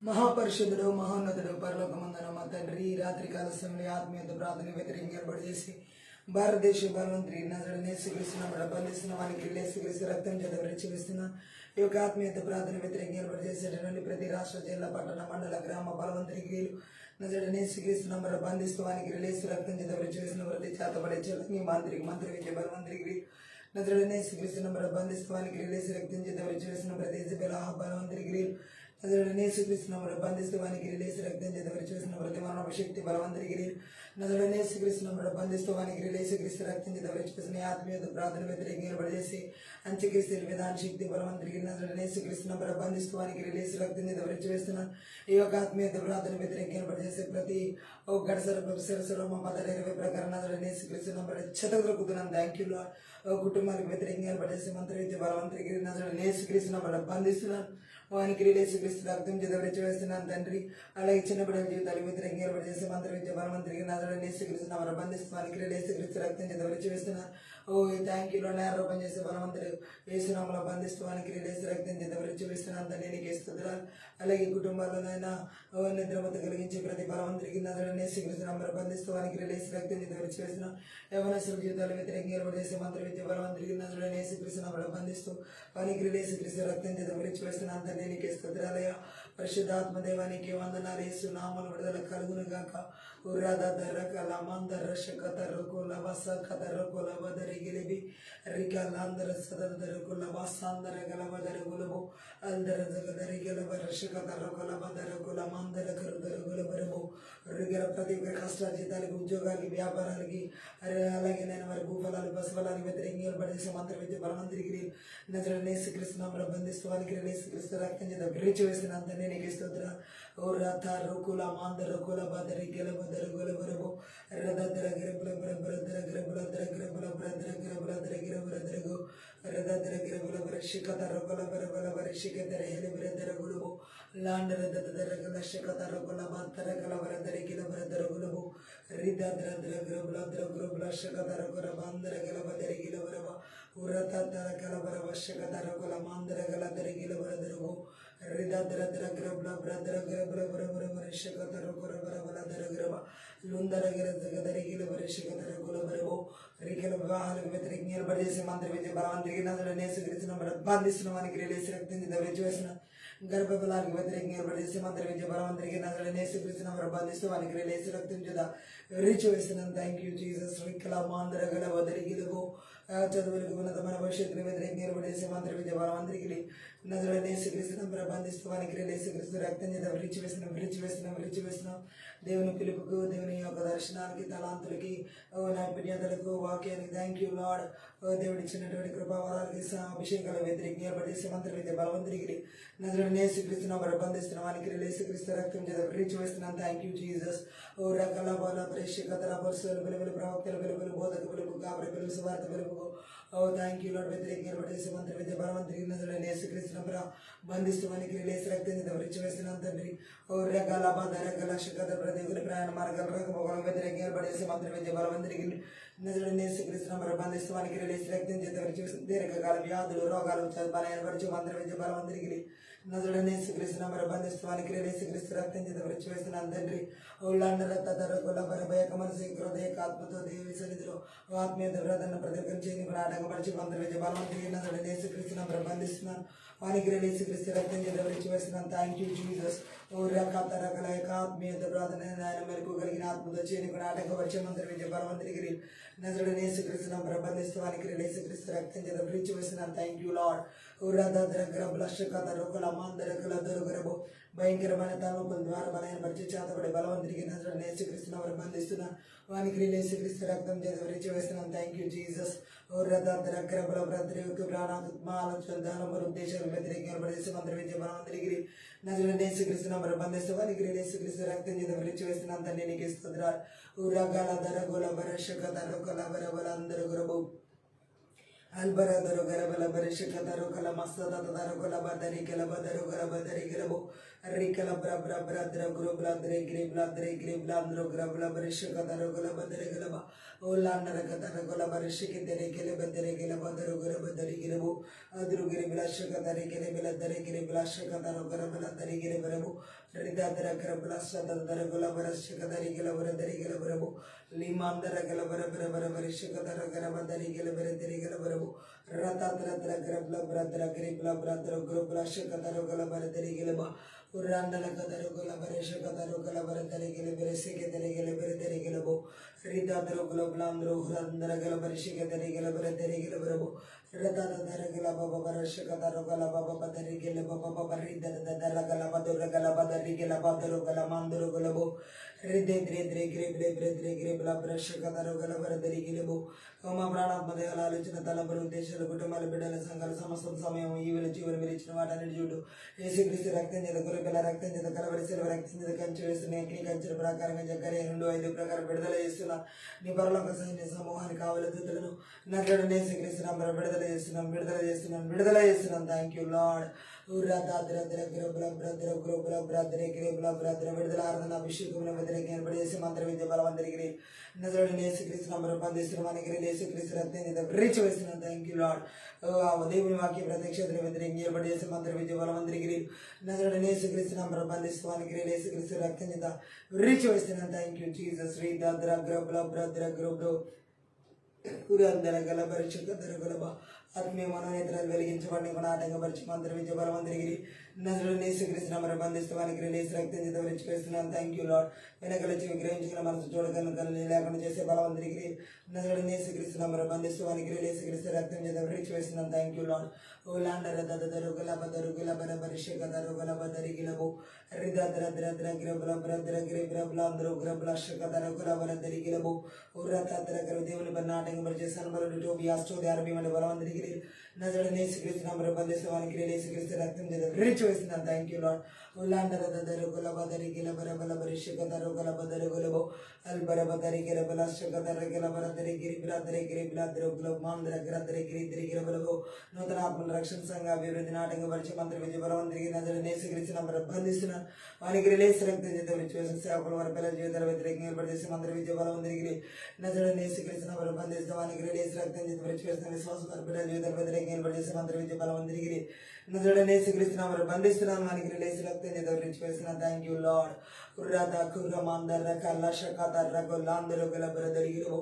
మహాపరిషుడు మహోన్నతుడు పరలోకమందన మా తండ్రి ఈ రాత్రికాల సమయంలో ఆత్మీయత ప్రార్థన వ్యతిరేకంగా ఏర్పాటు చేసి భారతదేశ బలవంతుడి నజరుడిని బంధిస్తున్న బంధిస్తున్న వానికి లేసుక్రీస్తు రక్తం చేత విరిచివేస్తున్న ఈ యొక్క ఆత్మీయత ప్రార్థన వ్యతిరేకంగా ఏర్పాటు చేసేటటువంటి ప్రతి రాష్ట్ర జిల్లా పట్టణ మండల గ్రామ బలవంతుడి క్రియలు నజరుడిని బంధిస్తూ బంధిస్తూ వానికి రిలేసు రక్తం చేత విరిచివేసిన ప్రతి చేతబడే చెల్లి మంత్రి విజయ బలవంతుడి క్రియలు నజరుడిని బంధిస్తూ వానికి రిలేసు రక్తం చేత విరిచివేసిన ప్రతి బలవంతుడి క్రియలు నజరుడిని బంధిస్తూ వానికి రిలేసు రక్తం చేత విరిచివేసిన ప్రతి శక్తి బలవంతుడి క్రియలు నజరుడిని బంధిస్తూ వానికి రిలేసు క్రీస్తు రక్తం చేత విరిచివేసిన ఆత్మీయత ప్రార్థన వ్యతిరేకంగా ఏర్పాటు చేసి అంత్యక్రీస్తు విధాన శక్తి బలవంతుడికి నజరుడిని బంధిస్తూ వానికి రిలేసు రక్తం చేత విరిచివేస్తున్న ఈ యొక్క ఆత్మీయత ప్రార్థన వ్యతిరేకంగా ఏర్పాటు చేసే ప్రతి గడసర మా 20 ప్రకారం నజరుడిని చెతకుతున్నాం. Thank you Lord. కుటుంబానికి వ్యతిరేకంగా ఏర్పాటు చేసే మంత్రి బలవంతుడికి నజరుడిని బంధిస్తున్నాను. వానికి రిలేసుక్రీస్తు రక్తం చేత విరిచివేస్తున్నాను తండ్రి. అలాగే చిన్న బిడ్డల జీవితాలు వ్యతిరేకంగా ఏర్పాటు చేసే మంత్రి బలవంతుడికి నజరుడిని యేసుక్రీస్తు బంధిస్తూ వానికి రిలేసుక్రీస్తు రక్తం చేత విరిచివేస్తున్నాను. Thank you lord. ఆరోపణ చేసే బలవంతుడు యేసునామములో బంధిస్తూ వానికి రిలేసు రక్తం చేత విరిచివేస్తున్నాను తండ్రి. నీకు స్తుతులు. అలాగే కుటుంబాల్లోనైనా నిద్రమత కలిగించే ప్రతి బలవంతుడికి నజరుడిని యేసుక్రీస్తు బంధిస్తూ వానికి రిలేసు రక్తం చేత విరిచివేస్తున్నాను. యవనస్తుల జీవితాలు వ్యతిరేకంగా ఏర్పాటు చేసే మంత్రి బలవంతుడికి నజరుడిని యేసుక్రీస్తు బంధిస్తూ వానికి రిలేసుక్రీస్తు రక్తం చేత విరిచివేస్తున్నాను తండ్రి. నీకు స్తుతులయ్యా. పరిశుద్ధాత్మ దేవానికి వందనాలు. యేసు నామమున విడుదల కలుగును గాక. గిలిబి రికలాందర సదర కుల వాసాందర గలవదర గులబు అందర జగదరి గలవ రషకతర కులబదర కులమందర కరుదర గులబరబు రిగల ప్రతి ఒక్క కష్టార్జితాలకి ఉద్యోగాలకి వ్యాపారాలకి అలాగే నేను వారి భూఫలాలు బసఫలాలకు వ్యతిరేకంగా ఏర్పడేసే మంత్ర విద్య బలమంత్రికి నజరుడిని యేసుక్రీస్తు బంధిస్తూ వారికి యేసుక్రీస్తు రక్తం చేత విరిచివేసినంత నేను స్తోత్రం. ఓ రథ రుకుల మాందర కుల బదరి గెలబదర గులబరబు రథదర గిరబుల బ్రదర గిరబుల దర గిరబుల బ్రదర గిరబుల దర గిరబుల దరగు రథదర గిరబుల బ్రషికతర కుల బరబల బరిషికతర హెలి బ్రదర గులుబు లాండర దదర గల శికతర కుల బత్తర గల బ్రదర గిల బ్రదర గులుబు రిదద్ర దర గిరబుల దర గురుబుల శికతర కుల బాందర గల బదరి గిల బరబ ఉరతదర గల బరబ శికతర కుల మాందర గల దర గిల బ్రదరగు రిదద్ర దర గిరబుల బ్రదర గిరబుల బరబర బరిషికతర కుల బరబల దర గిరబ లుందర గిర దగదరి గిల బరిషికతర కుల బరబు రికల వివాహాలకు వ్యతిరేకంగా ఏర్పాటు చేసే మంత్రి విజయ బలవంతుడికి నజరుడిని యేసుక్రీస్తును బంధిస్తున్న వానికి రిలేసు రక్తం చేత విరిచివేసిన గర్భఫలాలకు వ్యతిరేకంగా ఏర్పాటు చేసే మంత్రి విజయ బలవంతుడికి నజరుడిని యేసుక్రీస్తును బంధిస్తూ వానికి రిలేసు రక్తం చేత విరిచివేస్తున్నాను. Thank you Jesus. రికల మాందర గల వదరి గిలుగు చదువులకు ఉన్నతమైన భవిష్యత్తును వ్యతిరేకంగా ఏర్పాటు చేసే మంత్రి విజయ బలవంతుడికి నజరుడిని యేసుక్రీస్తును బంధిస్తూ వానికి యేసుక్రీస్తు రక్తం చేత విరిచివేస్తున్నాం. దేవుని పిలుపుకు దేవుని యొక్క దర్శనానికి తలాంతులకి నైపుణ్యతలకు వాక్యానికి థ్యాంక్ యూ లార్డ్. దేవుడు ఇచ్చినటువంటి కృపావరాలకి అభిషేకాల వ్యతిరేకంగా ఏర్పాటు చేసే మంత్రి విద్య బలవంతుడికి నజరుడిని యేసుక్రీస్తును బంధిస్తున్న వానికి యేసుక్రీస్తు రక్తం చేత విరిచివేస్తున్నాను. Thank you Jesus. ఓ రకల బల ప్రేక్షకతర పరుసులు పిలుపులు ప్రవక్తల పిలుపులు బోధక పిలుపు కాబరి పిలుపు సువార్త పిలుపుకు థ్యాంక్ యూ లార్డ్. వ్యతిరేకంగా ఏర్పాటు చేసే మంత్రి విద్య బలవంతుడికి నజరుడిని యేసుక్రీస్తును బంధిస్తూ వానికి రిలేసు రక్తం చేత విరిచివేస్తున్నాను తండ్రి. ఓ రకాల బాధ రకాల శకతర ప్రతి ప్రయాణ మార్గాల రకం వ్యతిరేకంగా ఏర్పాటు చేసే మంత్రి విద్య బలవంతుడికి నజరుడిని యేసుక్రీస్తును బంధిస్తూ వానికి రిలేసు రక్తం చేత విరిచివేసిన దీర్ఘకాల వ్యాధులు రోగాలు బలహీనపరిచే మంత్రి విద్య బలవంతుడికి నజరుడిని యేసుక్రీస్తును బంధిస్తూ వానికి యేసుక్రీస్తు రక్తం చేత విరిచివేస్తున్నాను తండ్రి. ఉల్లాండర తదర కుల బరభయక మనసు హృదయకాత్మతో దేవి సన్నిధిలో ఆత్మీయత వ్రతను ప్రతిపంచేందుకు కూడా ఆటంకపరిచి మంత్రి విద్య బలవంతుడికి నజరుడిని యేసుక్రీస్తును బంధిస్తున్నాను వానికి యేసుక్రీస్తు రక్తం చేత విరిచివేస్తున్నాను. Thank you Jesus. ఓ రకాల రకాల ఆత్మీయత ప్రార్థన ఆయన మెలకు కలిగిన ఆత్మతో చేయని కూడా ఆటంకపరిచే మంత్రి విద్య బలవంతుడికి నజరుడిని యేసుక్రీస్తును బంధిస్తూ వానికి యేసుక్రీస్తు రక్తం చేత విరిచివేస్తున్నాను. Thank you lord. భయంకరమైన తలనొప్పుల ద్వారా బలహీనపరిచి చేతబడి బలవంతుడికి నజరుడిని యేసుక్రీస్తును బంధిస్తున్నాను వానికి యేసుక్రీస్తు రక్తం చేత విరిచివేస్తున్నాను. Thank you Jesus. ఓ రథద్రగ్రబల భద్రయుక్తి ప్రాణాత్మ ఆలోచన దానములు ఉద్దేశాలు వ్యతిరేకంగా ఏర్పడేసి మంత్రి విద్య బలవంతుడికి నజరుడిని యేసుక్రీస్తును బంధిస్తూ వానికి యేసుక్రీస్తు రక్తం చేత విరిచివేస్తున్నాను తండ్రి. నీకు స్తుతులు. ఉరగల దర గుల బరషక దర కుల బరబల అందరు గురబు Albaradaro Garabala Barishikataro Kalamasa Taro Kalabadari Kalabadaro Garabadari Garabo Rikala Brabra Bradra Guru Bladre Bladro Grabla Barishikataro Kalabadari Galaba Olanda Katara Kolabarishikatari Kalabadari Galabadaro Garabadari Girabu Adru Giribla Shakatari Giribla Giribla Shakataro Garabala Giribarabu Ridadara Garabla Sadara Golabarashikatari Galabadari Galabrabu Limandara Galabara Barishikataro Garabadari Galabadari Ratatra Grabla Bradra Gribla Bradra Grubla Shakataro Galabaradari Gilaba Urandala Kataro Galabarisha Kataro Galabaradari Gilabere Gilabere Gilabo Ridadro Globlandro Randara Galabarishikatari Galabaradari Gilabrabo Ratara Galaba Barashakataro Galaba Badari Gilababa Barida Dara Galabadura Galabadari Gilabadro Galamandro Galabo Ride Gribla Brashakataro Galabaradari Gilabo Oma Brana Madela Talabaru Desha Kutamala Bedala Sangal Samasam Samay, you will achieve a village no matter you do. Basically, Raktan, the Kurabella Raktan, the Calabar Silver Raktan, the country is making culture Prakar and Jakari and do the Prakar Bedala Yesuna, Niparla Kasan is Samohan Kavala Tutano, Nagar Nesicris number Bedala Yesunan, thank you, Lord. Urata, Grabla, brother, Vedala, Abhishekuna, Vedrekan, Vedasamandra with the Balavandri, Nazar Nesicris number upon this Romanicri, Nesicris Ratin, the rich Western, thank you, Lord. Oh, they will mark your protection with the near Vedasamandra with the Balavandri, Nazar Nesicris number upon this one, Nesicris Ratin, the rich Western, thank you, Jesus. Read the Grabla, brother, Grobdo. Urandala Galabari Chakadaragolaba, Atme Mononetra వెలిగించబడిన నాటకపరిచి మంత్ర విద్య బలవంతగిరి నజరుడు యేసుక్రీస్తు నామమున బంధిస్తవానికి release రక్తం చేత విడిచివేస్తున్నాను thank you lord వెనకలచి విగ్రహించిన మనసు చూడగలను కనులు లేకుండా చేసే బలవంతగిరి నజరుడు యేసుక్రీస్తు నామమున బంధిస్తవానికి రిలీజ్ క్రీస్తు రక్తం చేత విడిచివేస్తున్నాను థ్యాంక్ యూ లార్డ్ ఓ లాండర దదరు గలబ పరిషక దరు గలబ దరిగిలబు రిదద్ర ద్ర గ్రబల బ్రద్ర గ్రబలంద్రు గ్రబలషక దరు గలబ దరిగిలబు ఉరతద్ర గ్ర దేవుని బనాటంగ చేసాను బలడు టోబియాస్ చోది అరబి మన బలవంతగిరి నజరుడు యేసుక్రీస్తు నామమున బంధిస్తవానికి రిలీజ్ క్రీస్తు రక్తం చేత విడిచివేస్తున్నాను థ్యాంక్ యూ లార్డ్ ఓ లాండర దదరు గలబ దరిగిలబ రబల పరిషక దరు గలబ దరుగలబు అల్బరబ దరిగిలబలషక దరు గలబ దరిగిరి బ్రద్ర గ్లబ మాంద్ర గ్రద్ర గిరిగిరబలబు నూతన ఆత్మ రక్షణ సంఘ అభివృద్ధి నాటక పరిచయ మంత్రి విజయ బలవంతరికి నజరుడు యేసుక్రీస్తు నామమున బంధిస్తున్నాను వానికి రిలీజ్ రక్తం చేత విడిచివేసిన సేవకుల వారి పిల్లల జీవితాల వ్యతిరేకంగా ఏర్పడిచేసి మంత్రి విజయ బలవంతరికి నజరుడు యేసుక్రీస్తు నామమున బంధిస్తే వానికి రిలీజ్ రక్తం చేత విడిచివేసిన విశ్వాస వారి పిల్లల జీవితాల వ్యతిరేకంగా ఏర్పడిచేసి మంత్రి విజయ బలవంతరికి నజరుడు యేసుక్రీస్తు నామమున బంధిస్తున్నాను వానికి రిలీజ్ రక్తం చేత విడిచివేసిన థ్యాంక్ యూ లార్డ్ కుర్రాద కుర్రమాందర కల్లషకదర గొల్లాందరు గలబర దరిగిరో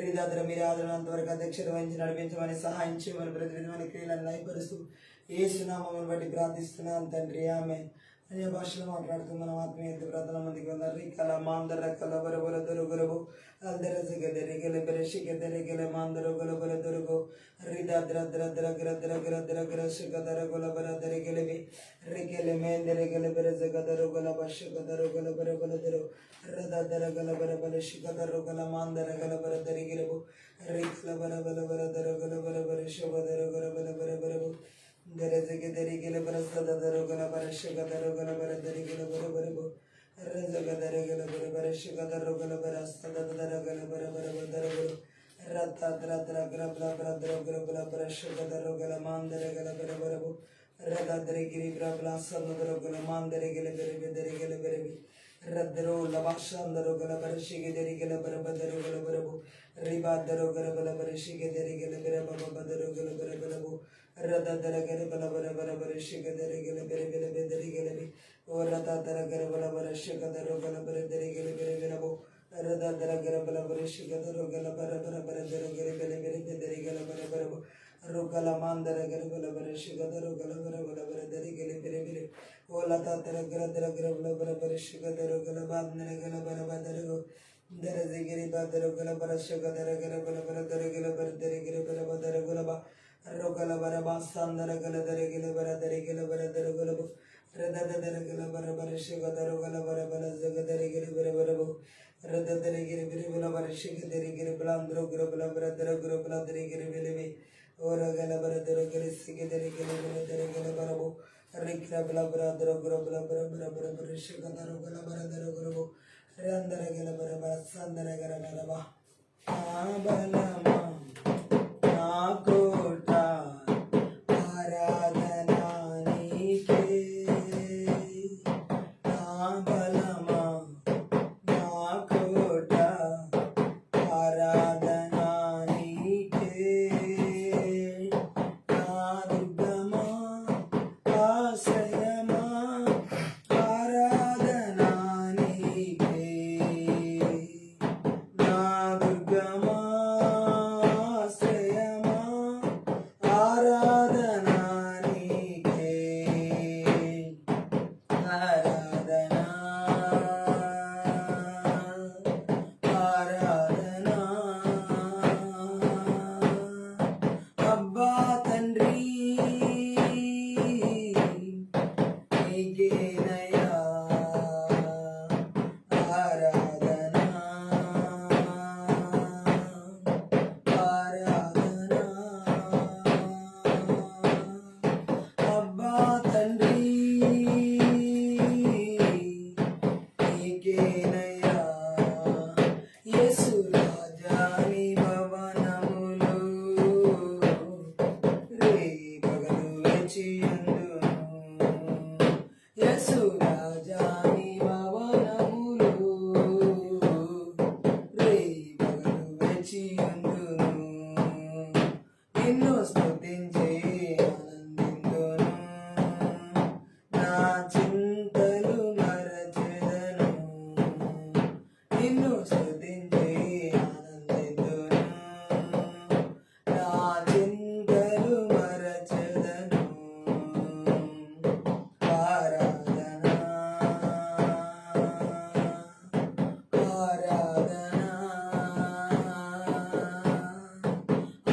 రీదాద్ర మీరు ఆదరణంతవరకు అధ్యక్షత వహించి నడిపించమని సహాయం చేయమని ప్రతివిధమైన క్రియలను లయపరుస్తూ యేసు నామమును బట్టి ప్రార్థిస్తున్నాను తండ్రి ఆమేన్ అన్య భాషలో మాట్లాడుతూ మనం ఆత్మీయ ప్రార్థన మందికి వందరి కల మాందర కలబర బల దొరుగలబు అల్దర జగదరి గెలబర శిగదరి గెల మాందర గొలబల దొరుగు రిదాద్ర ద్ర ద్ర గ్ర ద్ర గ్ర ద్ర గ్ర శిగదర గొలబర దరి గెలవి రిగెల మేందర గెలబర జగదర గొలబ శిగదర గొలబర బల దొరు రదదర గలబర బల శిగదర గల మాందర గలబర దరి గెలబు రిగల బల బల బల దర గొలబర బల శిగదర గొలబల బల బరబు దరజగ దరిగల బరసద దరగల బరషగ దరగల బర దరిగల బర బరబు రజగ దరగల బర బరషగ దరగల బరసద దరగల బర బర దరగలు రత ద్ర గ్రబల బ్రద్ర గ్రబల బరషగ దరగల మాందరగల బర బరబు రద దరిగిరి గ్రబల సముద్రగల మాందరగల బర దరిగల బరబి రద్రో లబాషందరగల బరషగ దరిగల బర బదరగల బరబు రిబా దరగల బల బరషగ దరిగల బర బబ దరగల బర బరబు రదర గర బల బర బర బరషగ దరిగల బర బర దరిగలబి ఓ రదర గర బల బరషగ దరగల బర దరిగల బర బరబు రదర గర బల బరషగ దరగల బర బర బర దరగల బర బర దరిగల బర బరబు రుగల మాందర గర బల బరషగ దరగల బర బర బర దరిగల బర బర ఓ లదర గర బల బర బరషగ దరగల బాందర గల బర బదరగు దరజిగిరి బదరగల బరషగ దరగల బల బర దరగల బర దరిగల బర బదరగల బా రోగల బర బాందర గల దరిగల బర దరిగల బర దరగలబు రదదరగల బర బరషగ దరగల బర బల జగ దరిగల బర బరబు రదదరిగిరి బిరిబల బరషగ దరిగిల బలంద్ర గురబల బర దరగురబల దరిగిల బిలివి ఓరగల బర దరగల సిగ దరిగల బర దరిగల బరబు రిక్ల బల బర దరగురబల బర బర బర బరషగ దరగల బర దరగురబు రందరగల బర బర సందరగల బర బా బలమా కోట ఆరాధన నీకే నా బలమా నా కోట ఆరాధన నీకే నా దుర్గమా ఆశ్రయమా ఆరాధన నీకే నా దుర్గమా ఆశ్రయమా ఆరాధన నీకే ఆరాధన ఆరాధన అబ్బా తండ్రి నీకేనయ్యా ఆరాధన ఆరాధన అబ్బా తండ్రి నీకేనయ్యా యేసు రాజా నీ భవనములో రే పగలు వేచియుందును యేసు రాజా నీ భవనములో రే పగలు వేచియుందును నిన్ను స్తుతించి ఆనందింతును నా చింతలు మరచెదను నిన్ను స్తుతించి ఆనందింతును నా చింతలు మరచెదను ఆరాధన ఆరాధన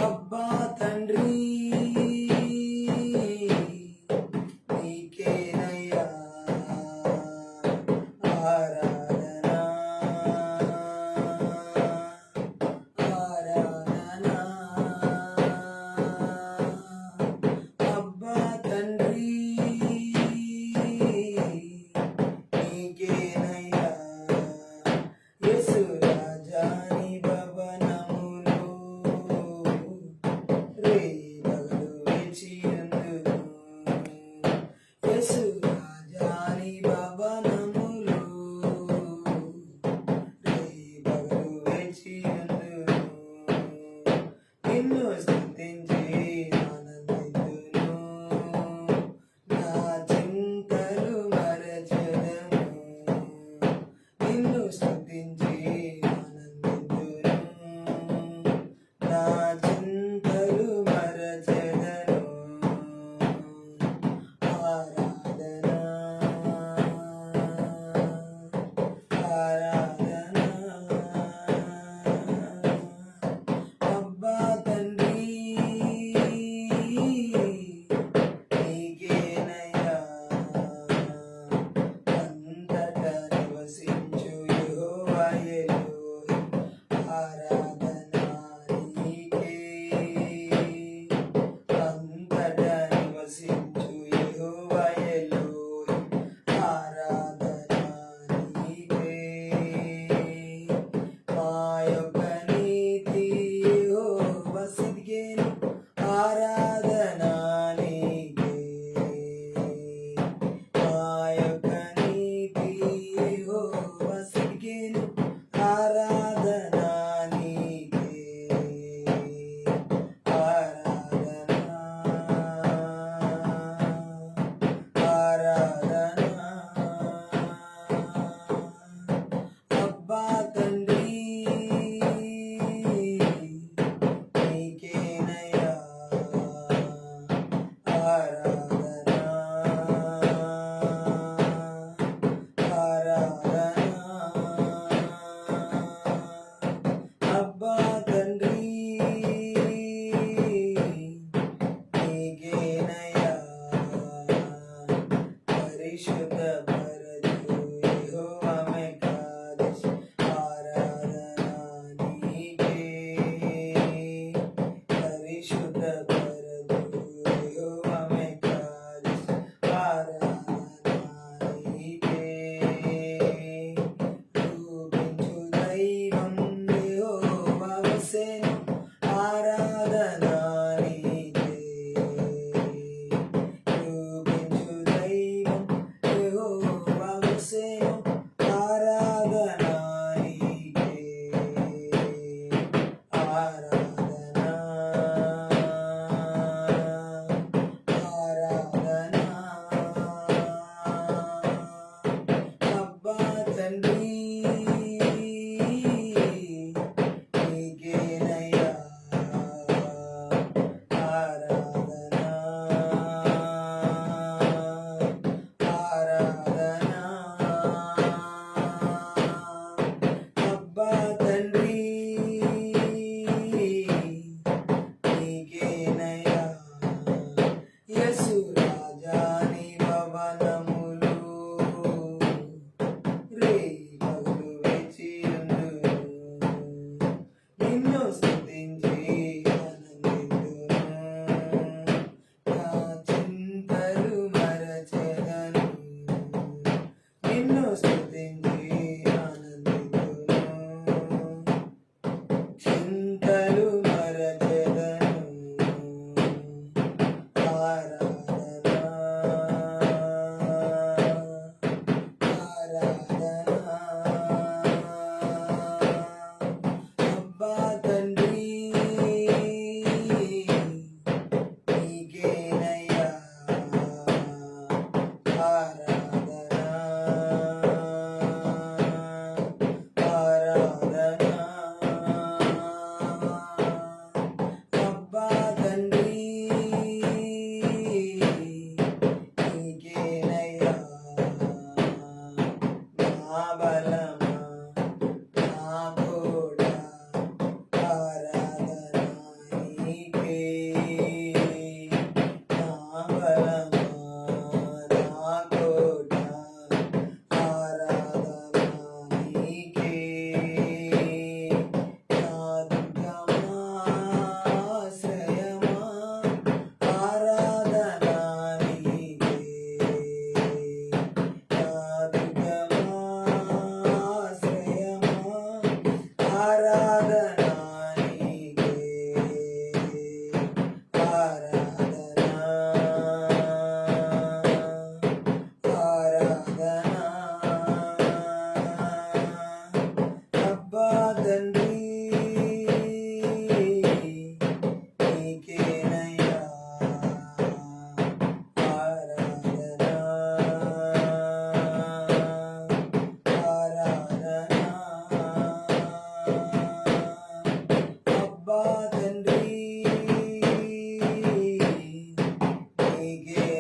అబ్బా తండ్రి నీకేనయ్యా ఆరాధన ఆరాధన అబ్బా తండ్రి నీకేనయ్యా యేసు రాజా నీ భవనములో రే పగలు వేచియుందును యేసు రాజా నీ భవనములో రే పగలు వేచియుందును నిన్ను స్తుతించి ఆనందింతును నా చింతలు మరచెదను నిన్ను స్తుతించి ఆనందింతును నా చింతలు మరచెదను ఆరాధన ఆరాధన అబ్బా తండ్రి నీకేనయ్యా అంతటా నివసించు యెహోవా ఎలోహిం ఆరాధన నీకే అంతటా నివసించు యెహోవా ఎలోహిం ఆరాధన నీకే మా యొక్క నీతి యెహోవా సిద్ధిగేను ఆరాధన నీకే మా యొక్క నీతి యెహోవా సిద్ధిగేను ఆరాధన నీకే ఆరాధన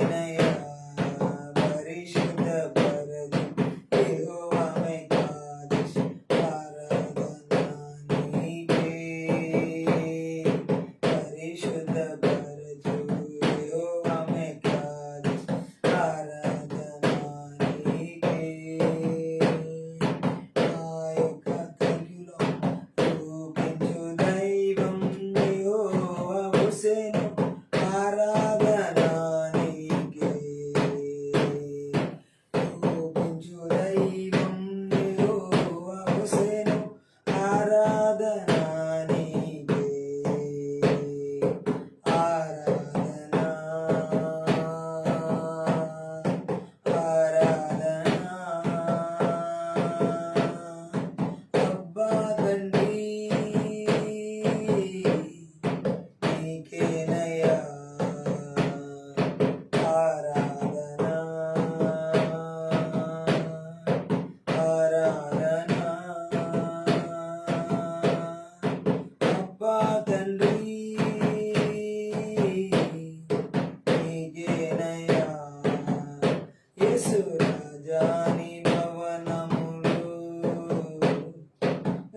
నీకేనయా పరిశుద్ధ పరచు యెహోవా మెకాదెష్ ఆరాధన నీకే పరిశుద్ధ పరచు యెహోవా మెకాదెష్ ఆరాధన నీకే నా యొక్క తగిలో రూపించు దైవం యెహోవా హుసేను ఆరాధన నీకే రూపించు దైవం యెహోవా హుసేను ఆరాధన నీకే ఆరాధన ఆరాధన అబ్బా తండ్రి నీకేనయా ఆరాధన ఆరాధన అబ్బా తండ్రి నీకేనయా యేసు రాజా నీ భవనములు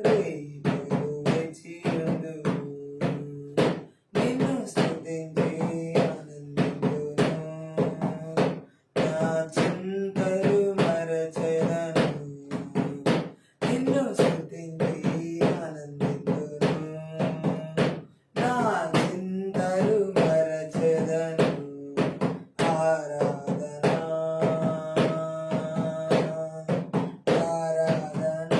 రేపులు వేచియుండు నిన్ను స్తుతించి ఆనందింతును నా చింతలు మరచెదను నిన్ను స్తుతించి ఆనందింతును నా చింతలు మరచెదను ఆరాధన ఆరాధన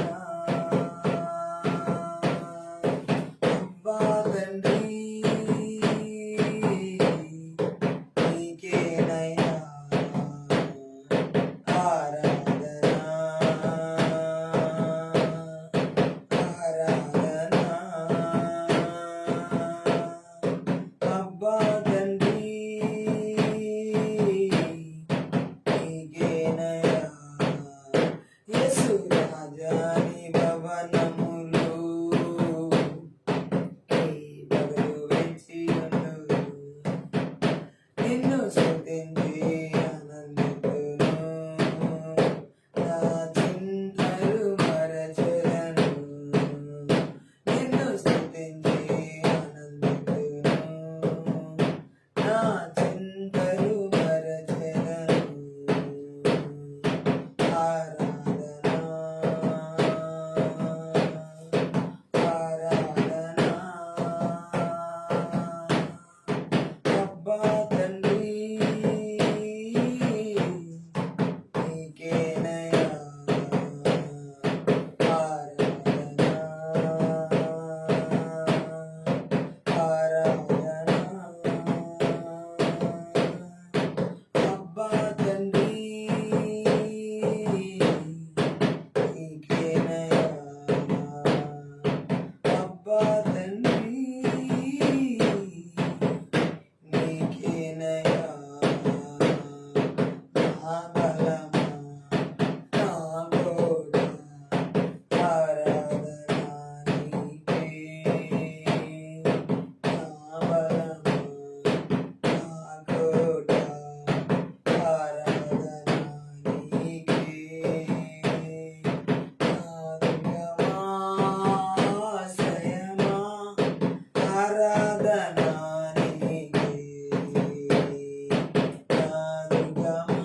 అబ్బా తండ్రి నీకేనయా ఆరాధన ఆరాధన అబ్బా తండ్రి నీకేనయా యేసు రాజా నీ భవనములు పగలు వేచియుండు నిన్ను స్తుతించి ఆనందింతును నా చింతలు మరచెదను నిన్ను స్తుతించి ఆనందింతును నా చింతలు మరచెదను ఆరాధన ఆరాధన అబ్బా తండ్రి నీకేనయా ఆరాధన ఆరాధన అబ్బా తండ్రి నీకేనయా అబ్బా తండ్రి నీకేనయా నా బలమా నా గోడ ఆరాధన నీకే నా బలమా నా గోడ ఆరాధన నీకే నా దుర్గమాశ్రయమా ఆరాధన నీకే నా దుర్గమా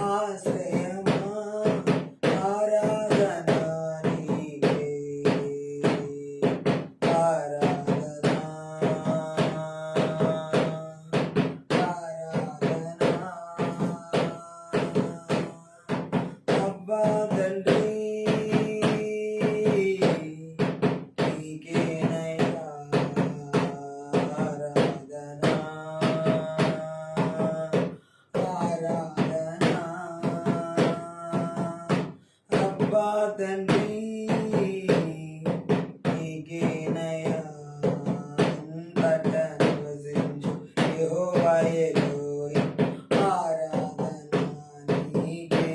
ఆశ్రయమా ఆరాధన నీకే ఆరాధన ఆరాధన అబ్బా తండ్రి నీకేనయా ఆరాధన ఆరాధన అబ్బా తండ్రి నీకేనయా అంతటా నివసించు యెహోవా ఎలోహిం ఆరాధన నీకే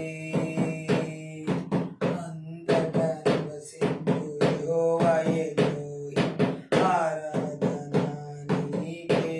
అంతటా నివసించు యెహోవా ఎలోహిం ఆరాధన నీకే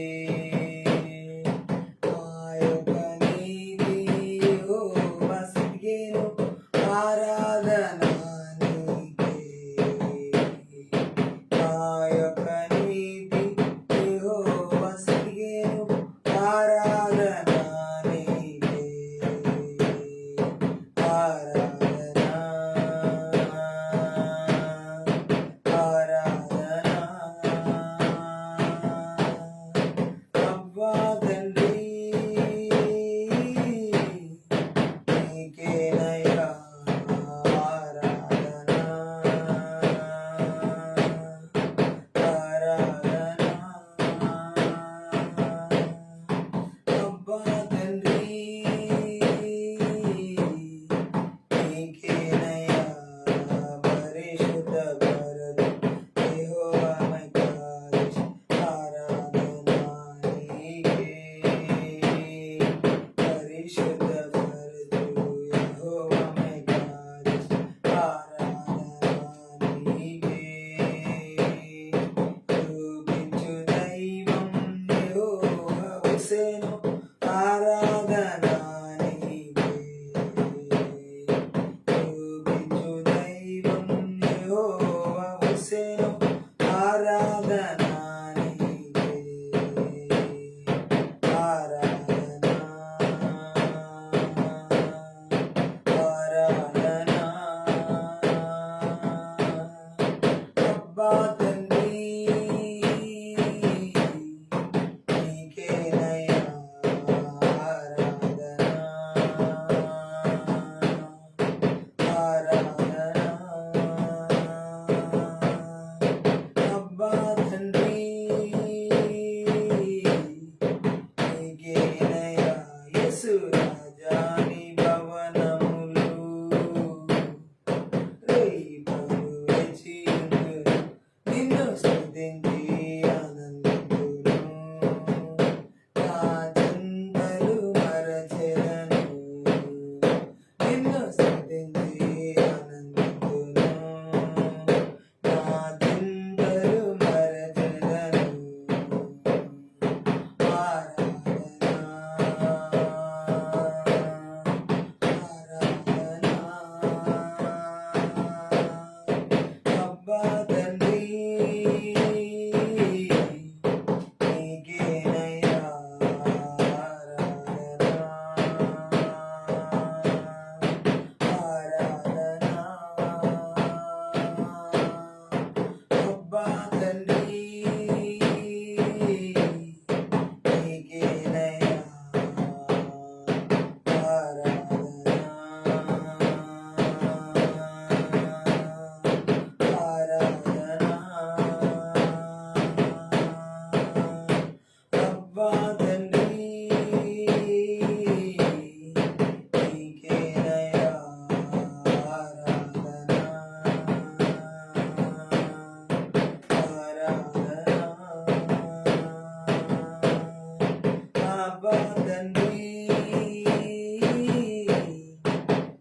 తండ్రి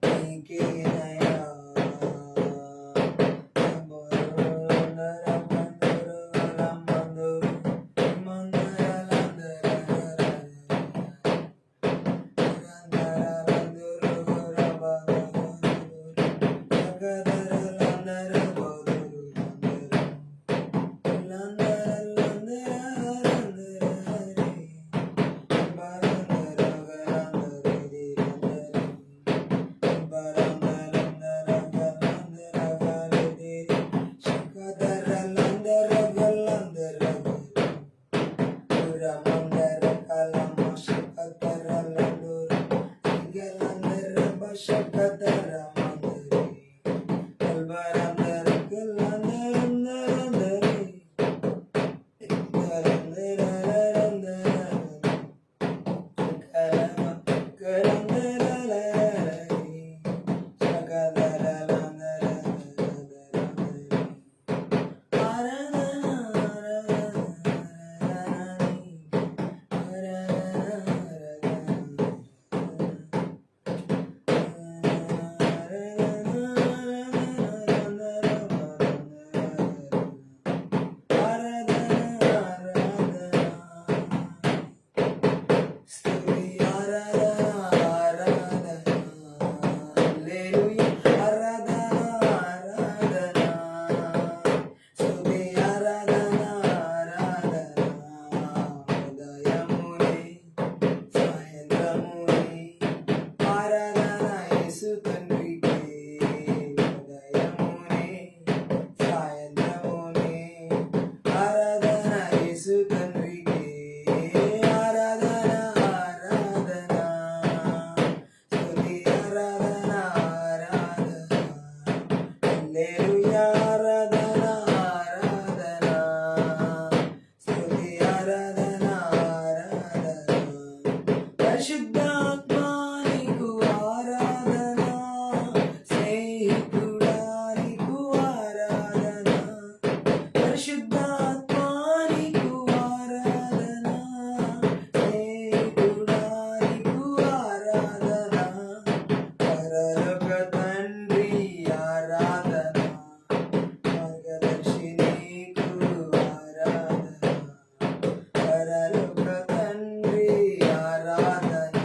నీకేనయ్యా పరిశుద్ధాత్మా నీకు ఆరాధన, స్నేహితుడా నీకు ఆరాధన, పరిశుద్ధాత్మా నీకు ఆరాధన, స్నేహితుడా నీకు ఆరాధన, పరలోక తండ్రి ఆరాధన, మార్గదర్శి నీకు ఆరాధన, పరలోక తండ్రి ఆరాధన,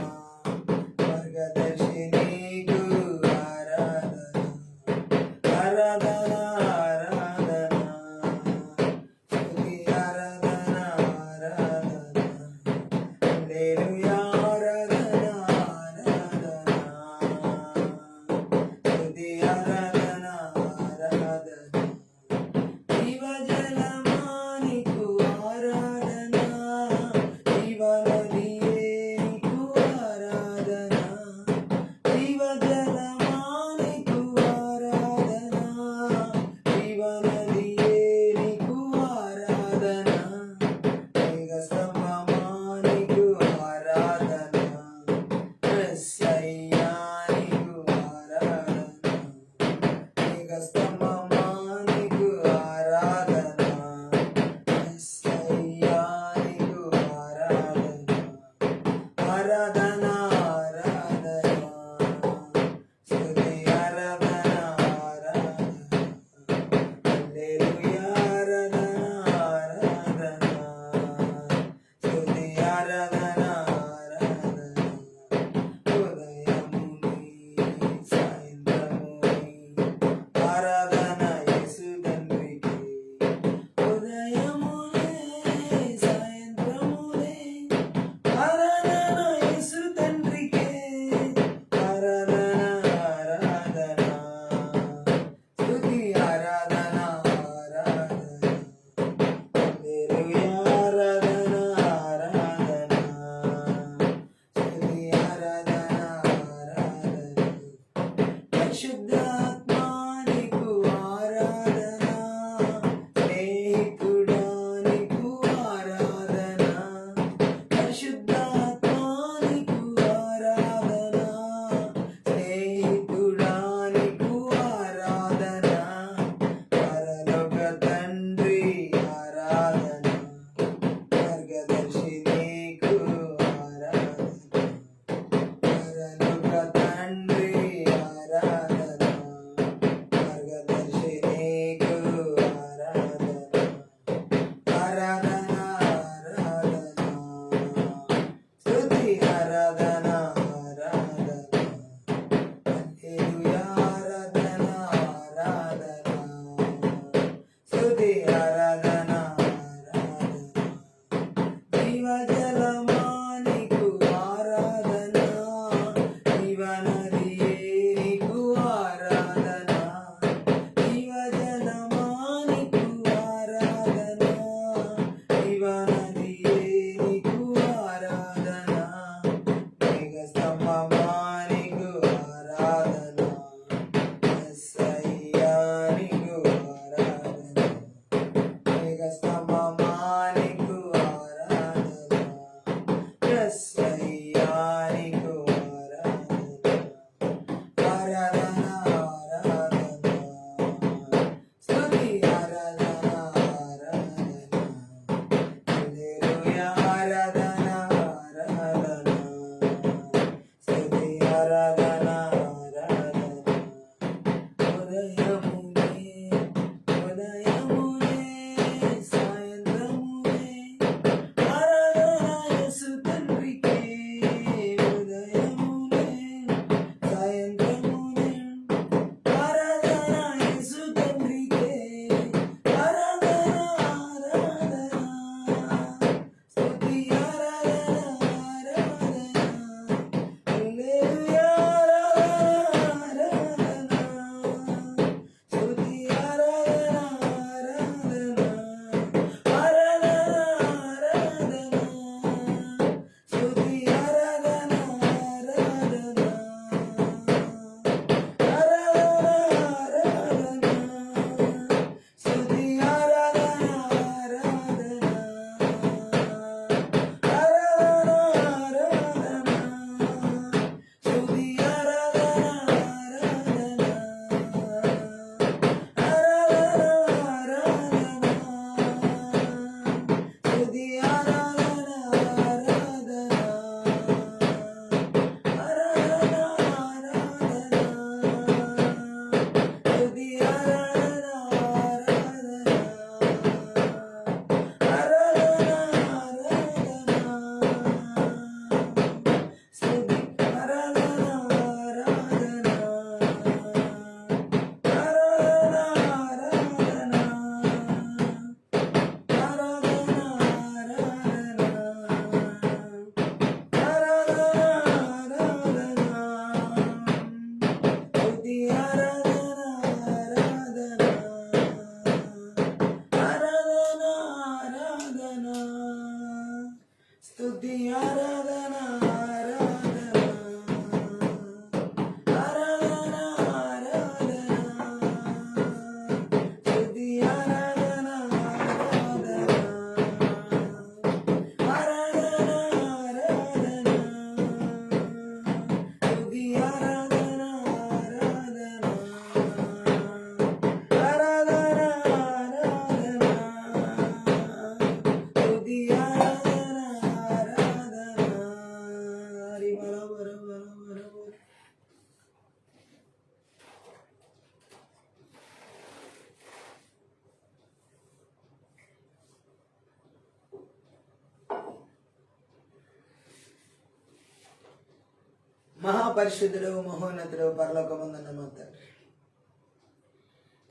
మహాపరిశుద్ధుడు మహోన్నతుడు పరలోకమందున్న మా తండ్రి,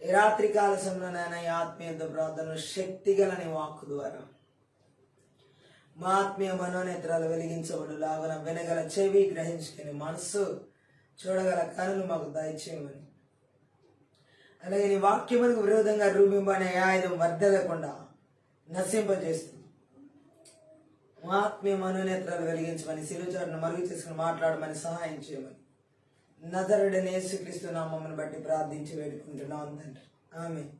ఈ రాత్రి కాల సమయంలోనైనా ఈ ఆత్మీయత ప్రార్థనలు శక్తిగలని వాక్కు ద్వారా మా ఆత్మీయ మనోనేత్రాలు వెలిగించబడు లాగున వినగల చెవి గ్రహించుకుని మనస్సు చూడగల కనులు మాకు దయచేయమని, అలాగే నీ వాక్యములకు విరోధంగా రూపింపనే ఆయుధం వర్ధలకుండా నశింపజేస్తుంది మా ఆత్మీయ మనోనేత్రాలు వెలిగించమని, సిలుచాటును మరుగు చేసుకుని మాట్లాడమని సహాయం చేయమని నజరుడైన యేసుక్రీస్తు నామమును బట్టి ప్రార్థించి వేడుకుంటున్నాం తండ్రి, ఆమేన్.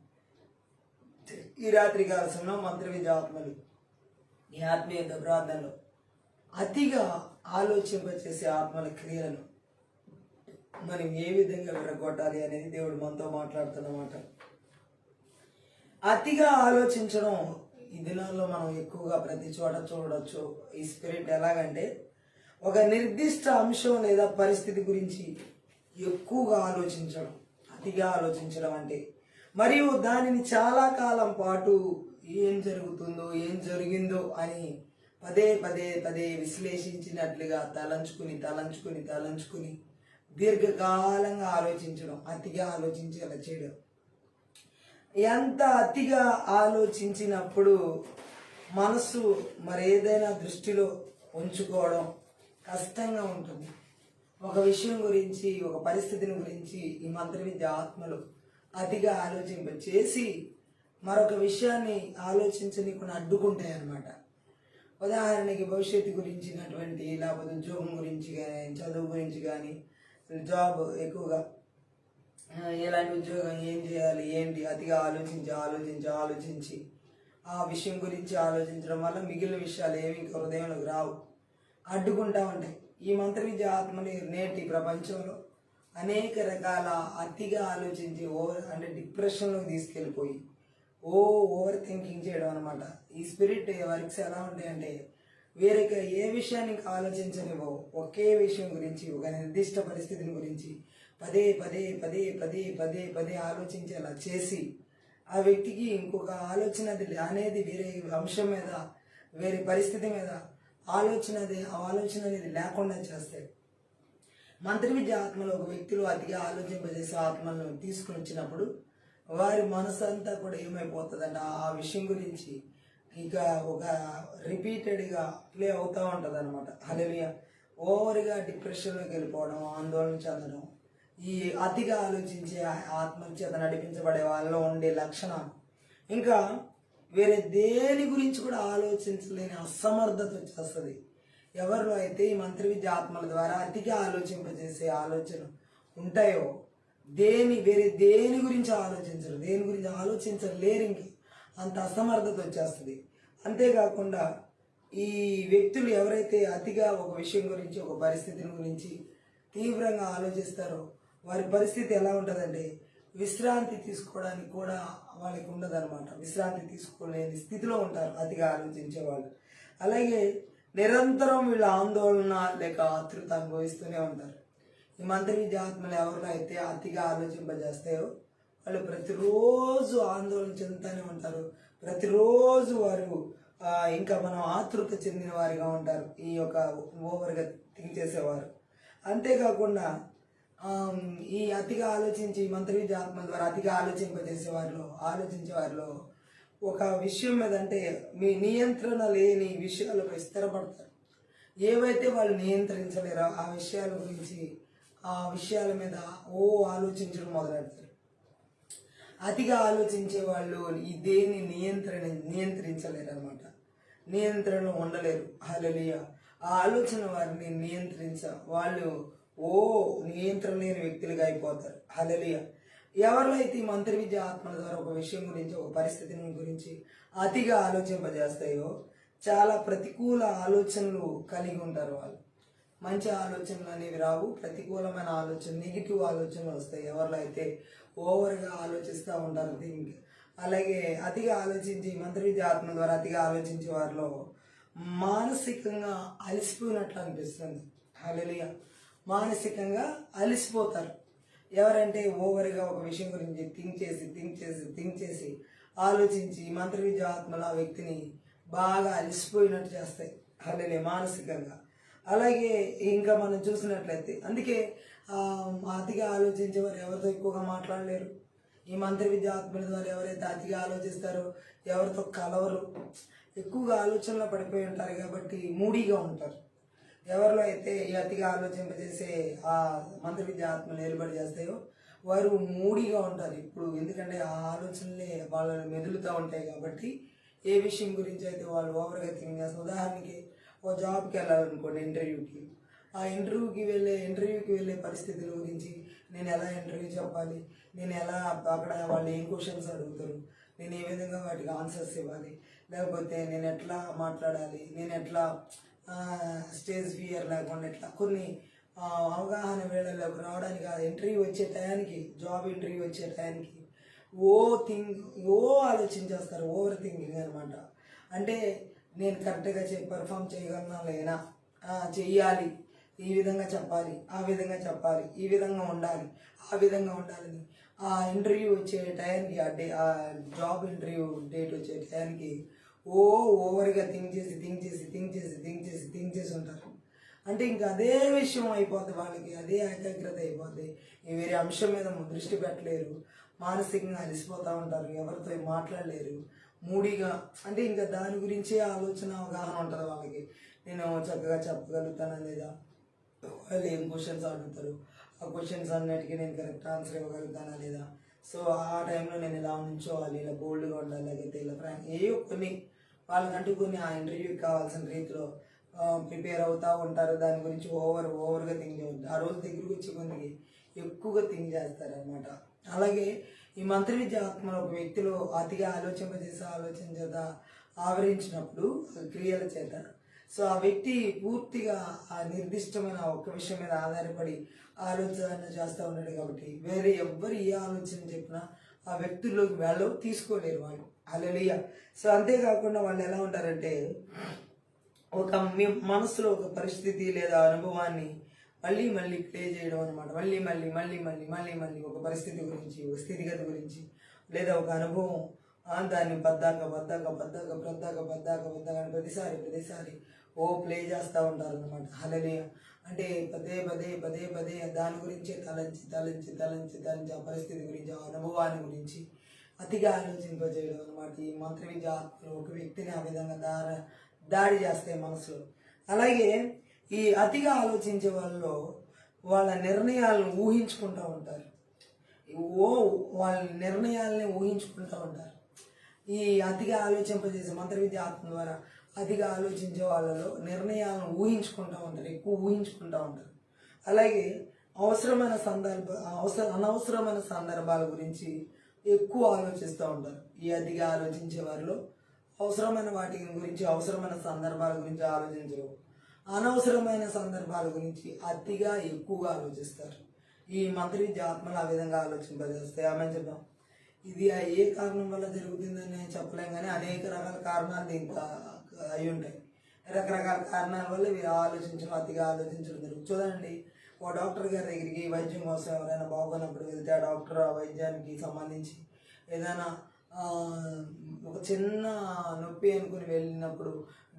ఈ రాత్రి కాల సమయంలో మంత్ర విద్యాత్మలు ఈ ఆత్మీయత ప్రార్థనలో అతిగా ఆలోచింపచేసే ఆత్మల క్రియలను మనం ఏ విధంగా విరగొట్టాలి అనేది దేవుడు మనతో మాట్లాడుతున్నమాట. అతిగా ఆలోచించడం ఈ దినాల్లో మనం ఎక్కువగా ప్రతి చోట చూడవచ్చు. ఈ స్పిరిట్ ఎలాగంటే ఒక నిర్దిష్ట అంశం లేదా పరిస్థితి గురించి ఎక్కువగా ఆలోచించడం, అతిగా ఆలోచించడం అంటే, మరియు దానిని చాలా కాలం పాటు ఏం జరుగుతుందో ఏం జరిగిందో అని పదే పదే పదే విశ్లేషించినట్లుగా తలంచుకుని దీర్ఘకాలంగా ఆలోచించడం, అతిగా ఆలోచించేలా చేయడం. ఎంత అతిగా ఆలోచించినప్పుడు మనసు మరేదైనా దృష్టిలో ఉంచుకోవడం కష్టంగా ఉంటుంది. ఒక విషయం గురించి, ఒక పరిస్థితిని గురించి ఈ మంత్ర విద్య ఆత్మలు అతిగా ఆలోచింపచేసి మరొక విషయాన్ని ఆలోచించనీకుండా అడ్డుకుంటాయి అన్నమాట. ఉదాహరణకి భవిష్యత్తు గురించినటువంటి, లేకపోతే ఉద్యోగం గురించి కానీ, చదువు గురించి కానీ, జాబ్ ఎక్కువగా ఎలాంటి ఉద్యోగం, ఏం చేయాలి, ఏంటి అతిగా ఆలోచించి ఆ విషయం గురించి ఆలోచించడం వల్ల మిగిలిన విషయాలు ఏమి ఇంకా హృదయంలోకి రావు, అడ్డుకుంటా ఉంటాయి. ఈ మంత్ర విద్య ఆత్మని నేటి ప్రపంచంలో అనేక రకాల అతిగా ఆలోచించి అంటే డిప్రెషన్లోకి తీసుకెళ్ళిపోయి ఓవర్ థింకింగ్ చేయడం అనమాట. ఈ స్పిరిట్ వర్క్స్ ఎలా ఉంటాయంటే వేరే ఏ విషయాన్ని ఇంకా ఆలోచించనివ్వవు, ఒకే విషయం గురించి, ఒక నిర్దిష్ట పరిస్థితిని గురించి పదే పదే పదే పదే పదే పదే ఆలోచించేలా చేసి ఆ వ్యక్తికి ఇంకొక ఆలోచన అనేది వేరే అంశం మీద, వేరే పరిస్థితి మీద ఆలోచన అనేది లేకుండా చేస్తాయి. మంత్ర విద్య ఆత్మలో ఒక వ్యక్తిలో అతిగా ఆలోచింపజేసే ఆత్మలను తీసుకుని వచ్చినప్పుడు వారి మనసు అంతా కూడా ఏమైపోతుందంట, ఆ విషయం గురించి ఇక ఒక రిపీటెడ్గా ప్లే అవుతూ ఉంటుంది అనమాట. హల్లెలూయా. ఓవర్గా డిప్రెషన్లోకి వెళ్ళిపోవడం, ఆందోళన చెందడం, ఈ అతిగా ఆలోచించే ఆత్మ చేత నడిపించబడే వాళ్ళలో ఉండే లక్షణం. ఇంకా వేరే దేని గురించి కూడా ఆలోచించలేని అసమర్థత వచ్చేస్తుంది. ఎవరిలో అయితే ఈ మంత్ర విద్య ఆత్మల ద్వారా అతిగా ఆలోచింపజేసే ఆలోచన ఉంటాయో వేరే దేని గురించి ఆలోచించరు, దేని గురించి ఆలోచించలేరు, ఇంక అంత అసమర్థత వచ్చేస్తుంది. అంతేకాకుండా ఈ వ్యక్తులు ఎవరైతే అతిగా ఒక విషయం గురించి, ఒక పరిస్థితిని గురించి తీవ్రంగా ఆలోచిస్తారో వారి పరిస్థితి ఎలా ఉంటుందంటే విశ్రాంతి తీసుకోవడానికి కూడా వాళ్ళకి ఉండదన్నమాట. విశ్రాంతి తీసుకోలేని స్థితిలో ఉంటారు అతిగా ఆలోచించే వాళ్ళు. అలాగే నిరంతరం వీళ్ళ ఆందోళన లేక ఆతృత అనుభవిస్తూనే ఉంటారు. ఈ మంత్ర విద్య ఆత్మలు ఎవరిలో అయితే అతిగా ఆలోచింపజేస్తాయో వాళ్ళు ప్రతిరోజు ఆందోళన చెందుతూనే ఉంటారు. ప్రతిరోజు వారు ఇంకా మనం ఆతృత చెందిన వారిగా ఉంటారు, ఈ యొక్క ఓవర్గా థింక్ చేసేవారు. అంతేకాకుండా ఈ అతిగా ఆలోచించి మంత్ర విద్య ఆత్మ ద్వారా అతిగా ఆలోచించే వారిలో ఒక విషయం మీద అంటే మీ నియంత్రణ లేని విషయాలపై స్థిరపడతారు. ఏవైతే వాళ్ళు నియంత్రించలేరో ఆ విషయాల గురించి, ఆ విషయాల మీద ఆలోచించడం మొదలెడతారు. అతిగా ఆలోచించే వాళ్ళు ఈ దేన్ని నియంత్రించలేరు అనమాట, నియంత్రణలో ఉండలేరు. హల్లెలూయా. ఆ ఆలోచన వారిని వాళ్ళు నియంత్రణ లేని వ్యక్తులుగా అయిపోతారు. హల్లెలూయా. ఎవరిలో అయితే ఈ మంత్ర విద్య ఆత్మల ద్వారా ఒక విషయం గురించి, ఒక పరిస్థితిని గురించి అతిగా ఆలోచింపజేస్తాయో చాలా ప్రతికూల ఆలోచనలు కలిగి ఉంటారు. వాళ్ళు మంచి ఆలోచనలు అనేవి రావు, ప్రతికూలమైన ఆలోచనలు, నెగిటివ్ ఆలోచనలు వస్తాయి ఎవరిలో అయితే ఓవర్గా ఆలోచిస్తూ ఉంటారు థింక్. అలాగే అతిగా ఆలోచించి మంత్ర విద్య ఆత్మ ద్వారా అతిగా ఆలోచించే వారిలో మానసికంగా అలసిపోయినట్లు అనిపిస్తుంది. హల్లెలూయా. మానసికంగా అలసిపోతారు. ఎవరంటే ఓవర్గా ఒక విషయం గురించి థింక్ చేసి ఆలోచించి మంత్ర విద్య ఆత్మలు ఆ వ్యక్తిని బాగా అలసిపోయినట్టు చేస్తాయి. హల్లెలూయా. మానసికంగా అలాగే ఇంకా మనం చూసినట్లయితే అందుకే అతిగా ఆలోచించేవారు ఎవరితో ఎక్కువగా మాట్లాడలేరు. ఈ మంత్ర విద్య ఆత్మల ద్వారా ఎవరైతే అతిగా ఆలోచిస్తారో ఎవరితో కలవరు, ఎక్కువగా ఆలోచనలో పడిపోయి ఉంటారు కాబట్టి మూడీగా ఉంటారు. ఎవరిలో అయితే ఈ అతిగా ఆలోచింపజేసే ఆ మంత్ర విద్య ఆత్మలు ఏలుబడి చేస్తాయో వారు మూడీగా ఉంటారు ఇప్పుడు. ఎందుకంటే ఆ ఆలోచనలే వాళ్ళని మెదులుతూ ఉంటాయి కాబట్టి ఏ విషయం గురించి అయితే వాళ్ళు ఓవర్గా థింక్ చేస్తారు. ఉదాహరణకి ఓ జాబ్కి వెళ్ళాలనుకోండి, ఇంటర్వ్యూకి. ఆ ఇంటర్వ్యూకి వెళ్ళే పరిస్థితుల గురించి నేను ఎలా ఇంటర్వ్యూ చెప్పాలి, నేను ఎలా అక్కడ వాళ్ళు ఏం క్వశ్చన్స్ అడుగుతారు, నేను ఏ విధంగా వాటికి ఆన్సర్స్ ఇవ్వాలి, లేకపోతే నేను ఎట్లా మాట్లాడాలి, నేను ఎట్లా స్టేజ్ ఫియర్ లేకుండా ఎట్లా కొన్ని అవగాహన వేళల్లోకి రావడానికి, ఆ ఇంటర్వ్యూ వచ్చే టయానికి, జాబ్ ఇంటర్వ్యూ వచ్చే టయానికి ఓ ఆలోచించేస్తారు. ఓవర్ థింకింగ్ అనమాట. అంటే నేను కరెక్ట్గా పెర్ఫామ్ చేయగలనా లేనా, చెయ్యాలి, ఈ విధంగా చెప్పాలి, ఆ విధంగా చెప్పాలి, ఈ విధంగా ఉండాలి, ఆ విధంగా ఉండాలని ఆ ఇంటర్వ్యూ వచ్చే టయానికి, ఆ జాబ్ ఇంటర్వ్యూ డేట్ వచ్చే టయానికి ఓవర్గా థింక్ చేసి ఉంటారు. అంటే ఇంకా అదే విషయం అయిపోద్ది వాళ్ళకి, అదే ఏకాగ్రత అయిపోద్ది. ఈ వేరే అంశం మీద దృష్టి పెట్టలేరు, మానసికంగా అలసిపోతూ ఉంటారు, ఎవరితో మాట్లాడలేరు, మూడీగా. అంటే ఇంకా దాని గురించే ఆలోచన అవగాహన ఉంటుంది వాళ్ళకి. నేను చక్కగా చెప్పగలుగుతానా లేదా, వాళ్ళు ఏం క్వశ్చన్స్ అడుగుతారు ఆ క్వశ్చన్స్ అన్నిటికీ నేను కరెక్ట్ ఆన్సర్ ఇవ్వగలుగుతానా లేదా, సో ఆ టైంలో నేను ఇలా ఉంచోవాలి, ఇలా బోల్డ్గా ఉండాలి, లేకపోతే ఇలా ఫ్రాంక్ ఏవో కొన్ని వాళ్ళకంటూ కొన్ని ఆ ఇంటర్వ్యూకి కావాల్సిన రీతిలో ప్రిపేర్ అవుతూ ఉంటారు. దాని గురించి ఓవర్గా థింక్ చేస్తారు. ఆ రోజు దగ్గరికి వచ్చే కొందికి ఎక్కువగా థింక్ చేస్తారనమాట. అలాగే ఈ మంత్ర విద్య ఆత్మలో ఒక వ్యక్తిలో అతిగా ఆలోచన చేత ఆవరించినప్పుడు క్రియల చేత, సో ఆ వ్యక్తి పూర్తిగా ఆ నిర్దిష్టమైన ఒక్క విషయం మీద ఆధారపడి ఆలోచన చేస్తూ ఉన్నాడు కాబట్టి వేరే ఎవ్వరు ఏ ఆలోచన చెప్పినా ఆ వ్యక్తుల్లోకి వాళ్ళు తీసుకోలేరు వాళ్ళు. హల్లెలూయా. సో అంతేకాకుండా వాళ్ళు ఎలా ఉంటారంటే ఒక మనసులో ఒక పరిస్థితి లేదా అనుభవాన్ని మళ్ళీ ప్లే చేయడం అనమాట. మళ్ళీ ఒక పరిస్థితి గురించి, ఒక స్థితిగతి గురించి లేదా ఒక అనుభవం దాన్ని బద్దాక అని ప్రతిసారి ప్లే చేస్తూ ఉంటారు అనమాట. హల్లెలూయా. అంటే పదే దాని గురించి తలంచి ఆ పరిస్థితి గురించి, ఆ అనుభవాన్ని గురించి అతిగా ఆలోచింపజేయడం అనమాట. ఈ మంత్ర విద్య ఆత్మలు ఒక వ్యక్తిని ఆ విధంగా దాడి చేస్తాయి మనసులో. అలాగే ఈ అతిగా ఆలోచించే వాళ్ళ నిర్ణయాలను ఊహించుకుంటూ ఉంటారు. వాళ్ళ నిర్ణయాలని ఊహించుకుంటూ ఉంటారు. ఈ అతిగా ఆలోచింపజేసే మంత్ర విద్య ఆత్మ ద్వారా అతిగా ఆలోచించే వాళ్ళలో నిర్ణయాలను ఎక్కువ ఊహించుకుంటూ ఉంటారు. అలాగే అనవసరమైన సందర్భాల గురించి ఎక్కువ ఆలోచిస్తూ ఉంటారు. ఈ అతిగా ఆలోచించే వారిలో అవసరమైన వాటి గురించి, అవసరమైన సందర్భాల గురించి ఆలోచించరు, అనవసరమైన సందర్భాల గురించి అతిగా ఎక్కువగా ఆలోచిస్తారు. ఈ మంత్ర విద్య ఆత్మలు ఆ విధంగా ఆలోచింపజేస్తాయి. ఆమె చెప్తాం, ఇది ఏ కారణం వల్ల జరుగుతుందని చెప్పలేం, కానీ అనేక రకాల కారణాలు దీనికి అయి ఉంటాయి. రకరకాల కారణాల వల్ల వీరు అతిగా ఆలోచించడం జరుగుతుంది. చూడండి, ఓ డాక్టర్ గారి దగ్గరికి వైద్యం కోసం ఎవరైనా బాగున్నప్పుడు వెళ్తే ఆ డాక్టర్ ఆ వైద్యానికి సంబంధించి ఏదైనా ఒక చిన్న నొప్పి అనుకుని వెళ్ళినప్పుడు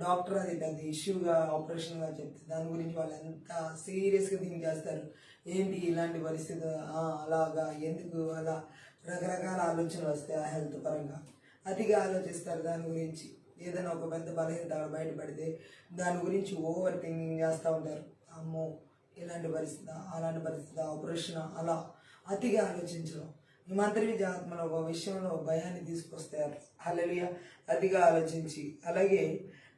డాక్టర్ అది పెద్ద ఇష్యూగా, ఆపరేషన్గా చెప్తే దాని గురించి వాళ్ళు ఎంత సీరియస్గా థింక్ చేస్తారు. ఏంటి ఇలాంటి పరిస్థితి, అలాగా ఎందుకు, అలా రకరకాల ఆలోచనలు వస్తాయి. ఆ హెల్త్ పరంగా అతిగా ఆలోచిస్తారు. దాని గురించి ఏదైనా ఒక పెద్ద బలహీనత బయటపడితే దాని గురించి ఓవర్ థింకింగ్ చేస్తూ ఉంటారు. అమ్మో ఇలాంటి పరిస్థితి, అలాంటి పరిస్థితి, ఆపరేషన్, అలా అతిగా ఆలోచించడం. ఈ మంత్ర విద్య ఆత్మలో ఒక విషయంలో భయాన్ని తీసుకొస్తారు. హల్లెలూయా. అతిగా ఆలోచించి. అలాగే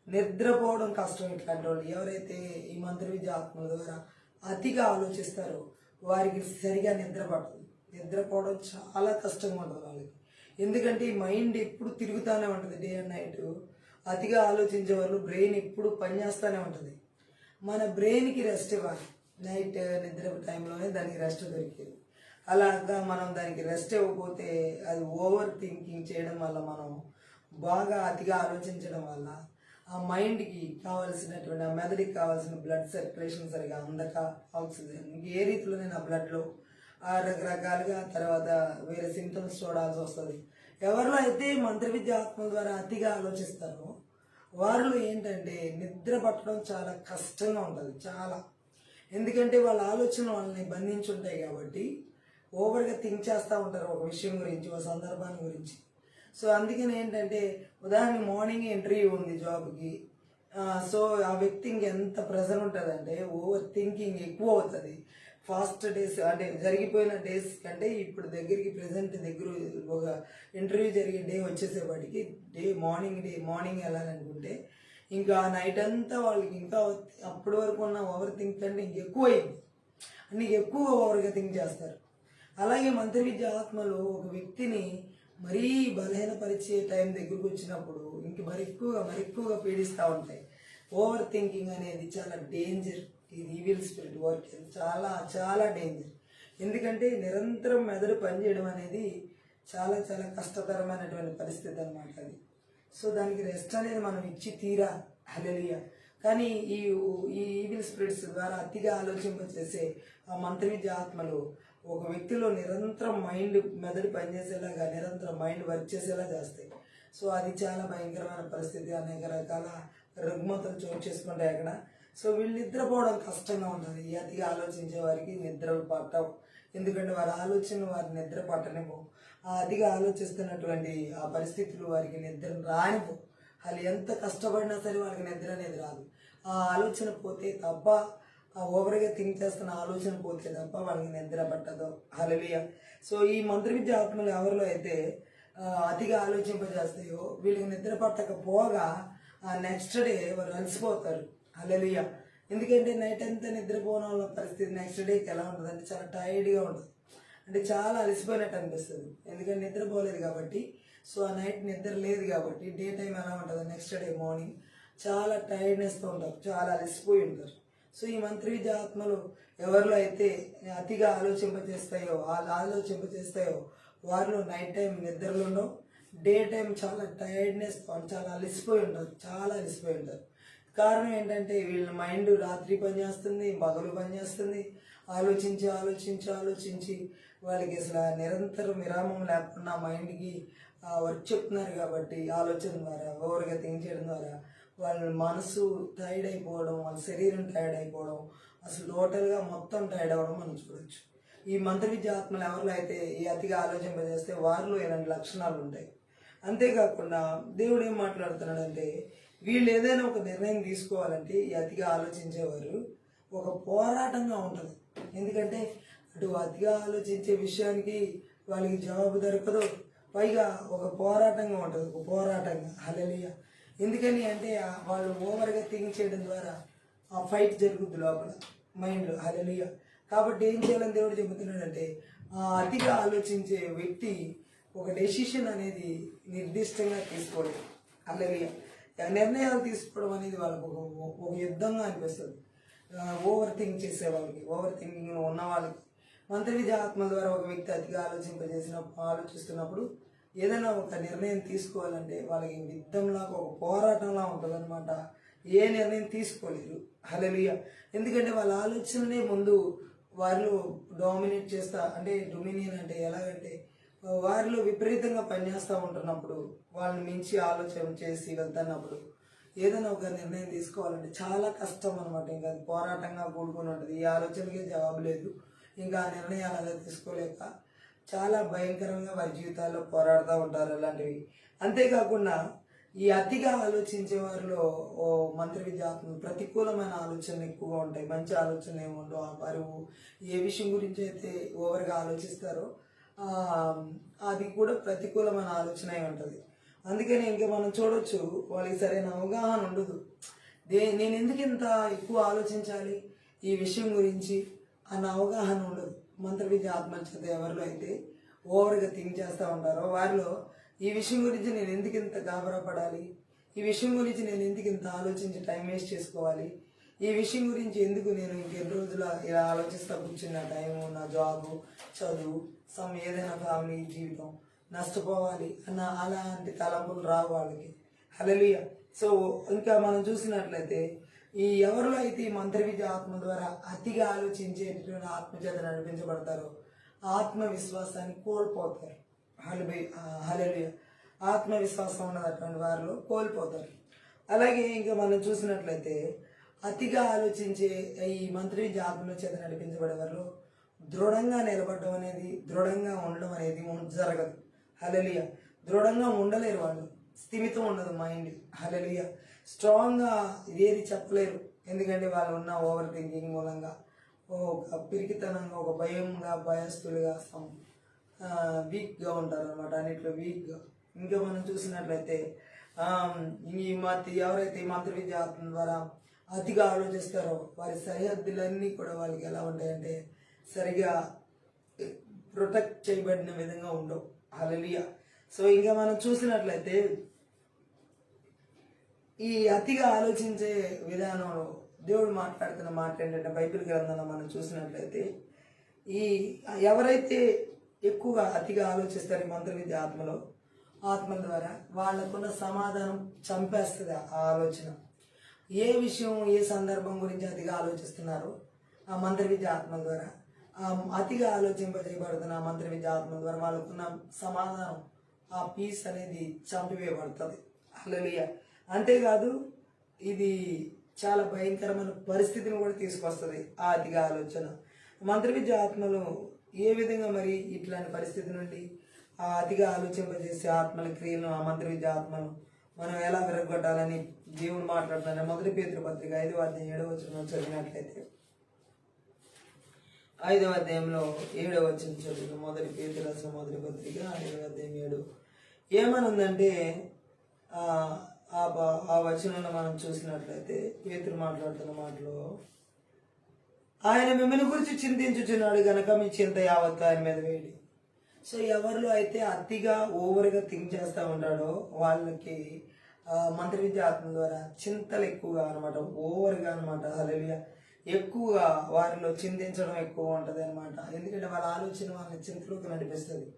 నిద్రపోవడం కష్టం. ఇట్లాంటి వాళ్ళు ఎవరైతే ఈ మంత్ర విద్య ఆత్మల ద్వారా అతిగా ఆలోచిస్తారో వారికి సరిగా నిద్రపోవడం చాలా కష్టంగా ఉంటుంది వాళ్ళకి. ఎందుకంటే ఈ మైండ్ ఎప్పుడు తిరుగుతూనే ఉంటుంది, డే అండ్ నైట్. అతిగా ఆలోచించే వాళ్ళు బ్రెయిన్ ఎప్పుడు పనిచేస్తూనే ఉంటుంది. మన బ్రెయిన్కి రెస్ట్ ఇవ్వాలి. నైట్ నిద్ర టైంలోనే దానికి రెస్ట్ దొరికేది. అలాగా మనం దానికి రెస్ట్ ఇవ్వకపోతే అది ఓవర్ థింకింగ్ చేయడం వల్ల, మనం బాగా అతిగా ఆలోచించడం వల్ల ఆ మైండ్కి కావాల్సినటువంటి, ఆ మెదడుకి కావాల్సిన బ్లడ్ సర్క్యులేషన్ సరిగా అందక, ఆక్సిజన్ ఏ రీతిలోనైనా బ్లడ్లో రకరకాలుగా తర్వాత వేరే సింటమ్స్ చూడాల్సి వస్తుంది. ఎవరిలో అయితే మంత్ర విద్య ఆత్మ ద్వారా అతిగా ఆలోచిస్తారో వారిలో ఏంటంటే నిద్ర పట్టడం చాలా కష్టంగా ఉంటుంది, చాలా. ఎందుకంటే వాళ్ళ ఆలోచన వాళ్ళని బంధించి ఉంటాయి కాబట్టి ఓవర్గా థింక్ చేస్తూ ఉంటారు ఒక విషయం గురించి, ఒక సందర్భాన్ని గురించి. సో అందుకని ఏంటంటే ఉదాహరణ మార్నింగ్ ఇంటర్వ్యూ ఉంది జాబ్కి. సో ఆ వ్యక్తి ఇంకెంత ప్రెజర్ ఉంటుందంటే ఓవర్ థింకింగ్ ఎక్కువ అవుతుంది. ఫాస్ట్ డేస్ అంటే జరిగిపోయిన డేస్ కంటే ఇప్పుడు దగ్గరికి ప్రజెంట్ దగ్గర ఒక ఇంటర్వ్యూ జరిగే డే వచ్చేసేవాడికి మార్నింగ్ వెళ్ళాలనుకుంటే ఇంకా నైట్ అంతా వాళ్ళకి ఇంకా అప్పటి వరకు ఉన్న ఓవర్ థింక్ అంటే ఇంకెక్కువ అయింది, నీకు ఎక్కువ ఓవర్గా థింక్ చేస్తారు. అలాగే మంత్ర విద్య ఆత్మలో ఒక వ్యక్తిని మరీ బలహీనపరిచే టైం దగ్గరకు వచ్చినప్పుడు ఇంక మరెక్కువగా పీడిస్తూ ఉంటాయి. ఓవర్ థింకింగ్ అనేది చాలా డేంజర్. ఈ ఈవిల్ స్పిరిట్ వర్క్ చాలా చాలా డేంజర్. ఎందుకంటే నిరంతరం మెదడు పనిచేయడం అనేది చాలా చాలా కష్టతరమైనటువంటి పరిస్థితి అన్నమాట అది. సో దానికి రెస్ట్ అనేది మనం ఇచ్చి తీరా. హల్లెలూయా. కానీ ఈ ఈవిల్ స్పిరిట్స్ ద్వారా అతిగా ఆలోచింపచేసే ఆ మంత్ర విద్య ఆత్మలు ఒక వ్యక్తిలో నిరంతరం మెదడు పనిచేసేలాగా, నిరంతరం మైండ్ వర్క్ చేసేలా చేస్తాయి. సో అది చాలా భయంకరమైన పరిస్థితి. అనేక రకాల రుగ్మతలు చోటు చేసుకుంటాయి అక్కడ. సో వీళ్ళు నిద్రపోవడం కష్టంగా ఉంటుంది. ఈ అతిగా ఆలోచించే వారికి నిద్రలు పట్టవు. ఎందుకంటే వారి ఆలోచనలు వారి నిద్ర పట్టనివ్వవు. ఆ అతిగా ఆలోచిస్తున్నటువంటి ఆ పరిస్థితులు వారికి నిద్ర రానివ్వవు. వాళ్ళు ఎంత కష్టపడినా సరే వాళ్ళకి నిద్ర అనేది రాదు. ఆ ఆలోచన పోతే తప్ప, ఆ ఓవర్గా థింక్ చేస్తున్న ఆలోచన పోతే తప్ప వాళ్ళకి నిద్ర పట్టదు. హల్లెలూయా. సో ఈ మంత్ర విద్య ఆత్మలు ఎవరిలో అయితే అతిగా ఆలోచింపజేస్తాయో వీళ్ళకి నిద్ర పట్టకపోగా నెక్స్ట్ డే వారు అలసిపోతారు. హల్లెలూయా. ఎందుకంటే నైట్ అంతా నిద్రపోవడం వల్ల పరిస్థితి నెక్స్ట్ డేకి ఎలా ఉంటుంది అంటే చాలా టైర్డ్గా ఉంటుంది, అంటే చాలా అలసిపోయినట్టు అనిపిస్తుంది. ఎందుకంటే నిద్రపోలేదు కాబట్టి. సో ఆ నైట్ నిద్ర లేదు కాబట్టి డే టైం ఎలా ఉంటుంది, నెక్స్ట్ డే మార్నింగ్ చాలా టైర్డ్నెస్తో ఉంటారు, చాలా అలసిపోయి ఉంటారు. సో ఈ మంత్ర విద్య ఆత్మలు ఎవరిలో అయితే అతిగా ఆలోచింపచేస్తాయో వారిలో నైట్ టైం నిద్రలు ఉండవు, డే టైం చాలా టైర్డ్నెస్, చాలా అలసిపోయి ఉంటారు. కారణం ఏంటంటే వీళ్ళ మైండ్ రాత్రి పనిచేస్తుంది, పగలు పనిచేస్తుంది. ఆలోచించి వాళ్ళకి అసలు నిరంతరం విరామం లేకుండా మైండ్కి వర్క్ చెప్తున్నారు కాబట్టి ఆలోచన ద్వారా, ఓవర్గా థింక్ చేయడం ద్వారా వాళ్ళ మనసు టైర్డ్ అయిపోవడం, వాళ్ళ శరీరం టైర్డ్ అయిపోవడం, అసలు టోటల్గా మొత్తం టైర్డ్ అవ్వడం మనం చూడొచ్చు. ఈ మంత్ర విద్య ఆత్మలు ఎవరిలో అయితే ఈ అతిగా ఆలోచింపజేస్తే వారిలో ఇలాంటి లక్షణాలు ఉంటాయి. అంతేకాకుండా దేవుడు ఏం మాట్లాడుతున్నాడంటే వీళ్ళు ఏదైనా ఒక నిర్ణయం తీసుకోవాలంటే ఈ అతిగా ఆలోచించేవారు ఒక పోరాటంగా ఉంటుంది. ఎందుకంటే అటు అతిగా ఆలోచించే విషయానికి వాళ్ళకి జవాబు దొరకదు, పైగా ఒక పోరాటంగా ఉంటుంది, ఒక పోరాటంగా. హల్లెలూయా. ఎందుకని అంటే వాళ్ళు ఓవర్గా థింక్ చేయడం ద్వారా ఆ ఫైట్ జరుగుద్ది లోపల మైండ్లో. హల్లెలూయా. కాబట్టి ఏం చేయాలని దేవుడు చెబుతున్నాడంటే అతిగా ఆలోచించే వ్యక్తి ఒక డెసిషన్ అనేది నిర్దిష్టంగా తీసుకోలేదు. హల్లెలూయా. నిర్ణయాలు తీసుకోవడం అనేది వాళ్ళకు ఒక యుద్ధంగా అనిపిస్తుంది. ఓవర్ థింక్ చేసే వాళ్ళకి, ఓవర్ థింకింగ్ ఉన్న వాళ్ళకి మంత్ర విద్య ఆత్మ ద్వారా ఒక వ్యక్తి అతిగా ఆలోచిస్తున్నప్పుడు ఏదైనా ఒక నిర్ణయం తీసుకోవాలంటే వాళ్ళకి యుద్ధంలాగా, ఒక పోరాటంలా ఉంటుంది అనమాట. ఏ నిర్ణయం తీసుకోలేరు. హల్లెలూయా. ఎందుకంటే వాళ్ళ ఆలోచననే ముందు వారిలో డామినేట్ చేస్తా, అంటే డొమినియన్ అంటే ఎలాగంటే వారిలో విపరీతంగా పనిచేస్తూ ఉంటున్నప్పుడు, వాళ్ళని మించి ఆలోచన చేసి వెళ్తున్నప్పుడు ఏదైనా ఒక నిర్ణయం తీసుకోవాలంటే చాలా కష్టం అనమాట. ఇంకా అది పోరాటంగా కూడుకుని ఉంటుంది. ఈ ఆలోచనకే జవాబు లేదు, ఇంకా ఆ నిర్ణయాలు అలా తీసుకోలేక చాలా భయంకరంగా వారి జీవితాల్లో పోరాడుతూ ఉంటారు అలాంటివి. అంతేకాకుండా ఈ అతిగా ఆలోచించే వారిలో మంత్ర విద్య ప్రతికూలమైన ఆలోచనలు ఎక్కువగా ఉంటాయి, మంచి ఆలోచనలు ఏమి ఉండవు. వారు ఏ విషయం గురించి అయితే ఓవర్గా ఆలోచిస్తారో అది కూడా ప్రతికూలమైన ఆలోచన ఉంటుంది. అందుకని ఇంకా మనం చూడొచ్చు వాళ్ళకి సరైన అవగాహన ఉండదు. నేను ఎందుకు ఇంత ఎక్కువ ఆలోచించాలి ఈ విషయం గురించి అన్న అవగాహన ఉండదు. మంత్ర విద్య ఆత్మల చేత ఎవరిలో అయితే ఓవర్గా థింక్ చేస్తూ ఉంటారో వారిలో ఈ విషయం గురించి నేను ఎందుకు ఇంత గాబరా పడాలి, ఈ విషయం గురించి నేను ఎందుకు ఇంత ఆలోచించి టైం వేస్ట్ చేసుకోవాలి, ఈ విషయం గురించి ఎందుకు నేను ఇంకెన్ని రోజుల ఇలా ఆలోచిస్తా కూర్చున్న టైము, నా జాబు, చదువు, ఏదైనా ఫ్యామిలీ జీవితం నష్టపోవాలి అన్న అలాంటి తలంపులు రావు వాళ్ళకి. హల్లెలూయా. సో ఇంకా మనం చూసినట్లయితే ఈ ఎవరిలో అయితే ఈ మంత్ర విద్య ఆత్మ ద్వారా అతిగా ఆలోచించేటువంటి ఆత్మచేత నడిపించబడతారో ఆత్మవిశ్వాసాన్ని కోల్పోతారు. హల్లెలూయా. ఆత్మవిశ్వాసం ఉన్నటువంటి వారిలో కోల్పోతారు. అలాగే ఇంకా మనం చూసినట్లయితే అతిగా ఆలోచించే ఈ మంత్రి విద్య ఆత్మ చేత నడిపించబడే వారు దృఢంగా నిలబడడం అనేది, దృఢంగా ఉండడం అనేది జరగదు. హల్లెలూయా. దృఢంగా ఉండలేరు వాళ్ళు, స్థిమితం ఉండదు మైండ్. హల్లెలూయా. స్ట్రాంగ్గా ఏది చెప్పలేరు, ఎందుకంటే వాళ్ళు ఉన్న ఓవర్ థింకింగ్ మూలంగా ఒక పిరికితనంగా, ఒక భయస్తులుగా వీక్గా ఉంటారు అనమాట, అన్నిట్లో వీక్గా. ఇంకా మనం చూసినట్లయితే ఎవరైతే ఈ మంత్ర విద్య ఆత్మ ద్వారా అతిగా ఆలోచిస్తారో వారి సరిహద్దులన్నీ కూడా వాళ్ళకి ఎలా ఉంటాయంటే సరిగా ప్రొటెక్ట్ చేయబడిన విధంగా ఉండవు. హల్లెలూయా. సో ఇంకా మనం చూసినట్లయితే ఈ అతిగా ఆలోచించే విధానంలో దేవుడు మాట్లాడుతున్న మాట ఏంటంటే, బైబిల్ గ్రంథంలో మనం చూసినట్లయితే ఈ ఎవరైతే ఎక్కువగా అతిగా ఆలోచిస్తారు ఈ మంత్ర విద్య ఆత్మల ద్వారా వాళ్ళకున్న సమాధానం చంపేస్తుంది ఆ ఆలోచన. ఏ విషయం, ఏ సందర్భం గురించి అతిగా ఆలోచిస్తున్నారో ఆ మంత్ర విద్య ఆత్మల ద్వారా, అతిగా ఆలోచింపజేయబడుతున్న ఆ మంత్ర విద్య ఆత్మల ద్వారా వాళ్ళకున్న సమాధానం, ఆ పీస్ అనేది చంపివేయబడుతుంది. హల్లెలూయా. అంతేకాదు ఇది చాలా భయంకరమైన పరిస్థితిని కూడా తీసుకొస్తుంది ఆ అతిగా ఆలోచన. మంత్ర విద్య ఆత్మలు ఏ విధంగా మరి ఇట్లాంటి పరిస్థితి నుండి ఆ అతిగా ఆలోచింపజేసే ఆత్మల క్రియలను, ఆ మంత్ర విద్య ఆత్మను మనం ఎలా విరగొట్టాలని దేవుడు మాట్లాడుతున్నాడు. 1 పేతురు పత్రిక 5వ అధ్యాయం 7వ వచనం చదివినట్లయితే, 5వ అధ్యాయంలో 7వ వచనం చదివిన 1 పేతురు రాసిన 1 పత్రిక 5వ అధ్యాయం 7 ఏమనుందంటే, ఆ వచనంలో మనం చూసినట్లయితే పేతురు మాట్లాడుతున్న మాటలో, ఆయన మిమ్మల్ని గురించి చింతించుచున్నాడు గనక మీ చింత యావత్తు ఆయన మీద వేయండి. సో ఎవరిలో అయితే అతిగా ఓవర్గా థింక్ చేస్తూ ఉంటాడో వాళ్ళకి మంత్ర విద్య ఆత్మ ద్వారా చింతలు ఎక్కువగా అనమాట, ఓవర్గా అనమాట. హల్లెలూయా. ఎక్కువగా వారిలో చింతించడం ఎక్కువ ఉంటుంది అనమాట, ఎందుకంటే వాళ్ళ ఆలోచన వాళ్ళని చింతలోకి నడిపిస్తుంది.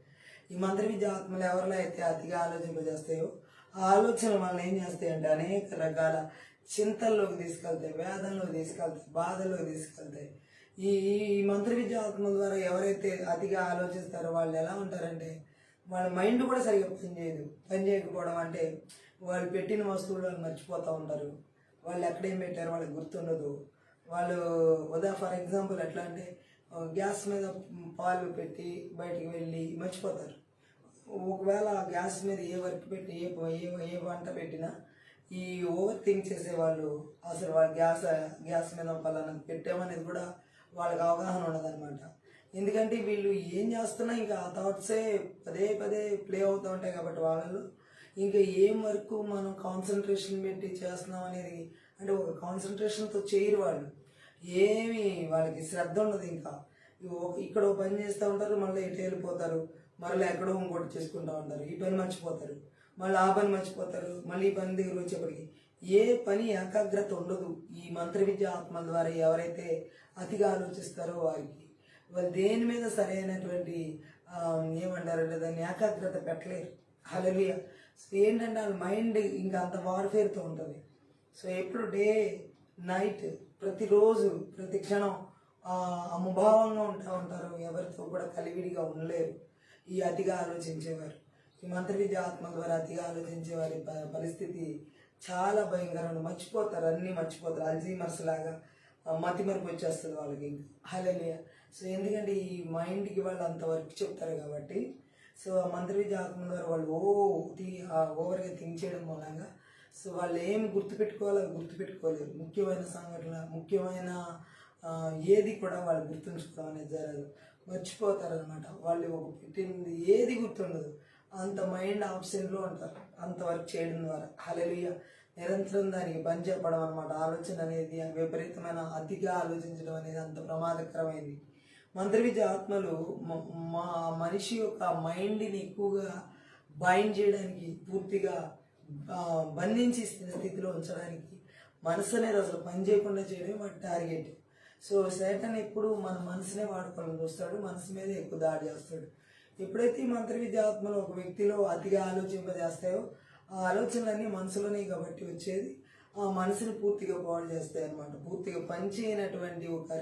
ఈ మంత్ర విద్య ఆత్మలు ఎవరిలో అయితే అతిగా ఆలోచింపజేస్తాయో ఆ ఆలోచన వాళ్ళని ఏం చేస్తాయి అంటే అనేక రకాల చింతల్లోకి తీసుకెళ్తాయి, వేదనలోకి తీసుకెళ్తాయి, బాధల్లోకి తీసుకెళ్తాయి. ఈ మంత్ర విద్య ఆత్మ ద్వారా ఎవరైతే అతిగా ఆలోచిస్తారో వాళ్ళు ఎలా ఉంటారంటే వాళ్ళ మైండ్ కూడా సరిగ్గా పనిచేయకపోవడం అంటే వాళ్ళు పెట్టిన వస్తువులు వాళ్ళు మర్చిపోతూ ఉంటారు, వాళ్ళు ఎక్కడేం పెట్టారో వాళ్ళకి గుర్తుండదు. వాళ్ళు ఫర్ ఎగ్జాంపుల్ ఎట్లా అంటే గ్యాస్ మీద పాలు పెట్టి బయటికి వెళ్ళి మర్చిపోతారు. ఒకవేళ గ్యాస్ మీద ఏ వర్క్ పెట్టి ఏ వంట పెట్టినా ఈ ఓవర్ థింక్ చేసేవాళ్ళు అసలు వాళ్ళ గ్యాస్ మీద పలానా పెట్టామనేది కూడా వాళ్ళకి అవగాహన ఉండదన్నమాట. ఎందుకంటే వీళ్ళు ఏం చేస్తున్నా ఇంకా ఆ థాట్సే పదే పదే ప్లే అవుతూ ఉంటాయి కాబట్టి వాళ్ళలో ఇంకా ఏం వరకు మనం కాన్సన్ట్రేషన్ పెట్టి చేస్తున్నాం అనేది అంటే ఒక కాన్సన్ట్రేషన్తో చేయరు వాళ్ళు, ఏమి వాళ్ళకి శ్రద్ధ ఉండదు. ఇంకా ఇక్కడ ఒక పని చేస్తూ ఉంటారు, మళ్ళీ ఇటు వెళ్ళిపోతారు, మళ్ళీ ఎక్కడో ఇంకోటి చేసుకుంటూ ఉంటారు, ఈ పని మర్చిపోతారు, మళ్ళీ ఆ పని మర్చిపోతారు, మళ్ళీ ఈ పని దగ్గర వచ్చేప్పటికి ఏ పని ఏకాగ్రత ఉండదు. ఈ మంత్ర విద్య ఆత్మల ద్వారా ఎవరైతే అతిగా ఆలోచిస్తారో వారికి వాళ్ళు దేని మీద సరైనటువంటి ఏమంటారంటే దాన్ని ఏకాగ్రత పెట్టలేరు. హల్లెలూయా. సో ఏంటంటే వాళ్ళ మైండ్ ఇంకా అంత వార్ఫేర్తో ఉంటుంది. సో ఎప్పుడు డే నైట్ ప్రతిరోజు ప్రతి క్షణం అముభావంగా ఉంటారు, ఎవరితో కూడా కలివిడిగా ఉండలేరు ఈ అతిగా ఆలోచించేవారు. ఈ మంత్ర విద్య ఆత్మ ద్వారా అతిగా ఆలోచించే వారి పరిస్థితి చాలా భయంకరంగా మర్చిపోతారు, అన్నీ మర్చిపోతారు, అల్జీమర్స్ లాగా మతిమరుపు వచ్చేస్తుంది వాళ్ళకి. హల్లెలూయా. సో ఎందుకంటే ఈ మైండ్కి వాళ్ళు అంత వర్క్ చెప్తారు కాబట్టి, సో మంత్ర విద్య ఆత్మ ద్వారా వాళ్ళు ఓవర్గా థింక్ చేయడం మూలంగా సో వాళ్ళు ఏం గుర్తుపెట్టుకోవాలో గుర్తుపెట్టుకోలేరు. ముఖ్యమైన సంఘటన, ముఖ్యమైన ఏది కూడా వాళ్ళు గుర్తుంచుకోవడం అనేది జరగదు, మర్చిపోతారు అనమాట. వాళ్ళు ఒక పెట్టింది ఏది గుర్తుండదు, అంత మైండ్ ఆబ్సెంట్లో ఉంటారు అంత వర్క్ చేయడం ద్వారా. హల్లెలూయా. నిరంతరం దానికి పని చెప్పడం అనమాట. ఆలోచన అనేది విపరీతమైన అతిగా ఆలోచించడం అనేది అంత ప్రమాదకరమైంది. మంత్ర విద్య ఆత్మలు మా మనిషి యొక్క మైండ్ని ఎక్కువగా బైండ్ చేయడానికి, పూర్తిగా బంధించి స్థితిలో ఉంచడానికి, మనసు అనేది అసలు పని చేయకుండా చేయడం వాటి టార్గెట్. సో సైతాన్ ఎప్పుడు మన మనసునే వాడుకోవాలని చూస్తాడు, మనసు మీద ఎక్కువ దాడి చేస్తాడు. ఎప్పుడైతే ఈ మంత్ర విద్య ఆత్మలు ఒక వ్యక్తిలో అతిగా ఆలోచింపజేస్తాయో ఆ ఆలోచనలన్నీ మనసులోనే కాబట్టి వచ్చేది ఆ మనసుని పూర్తిగా పాడు చేస్తాయి అన్నమాట. పూర్తిగా పనిచేయనటువంటి ఒక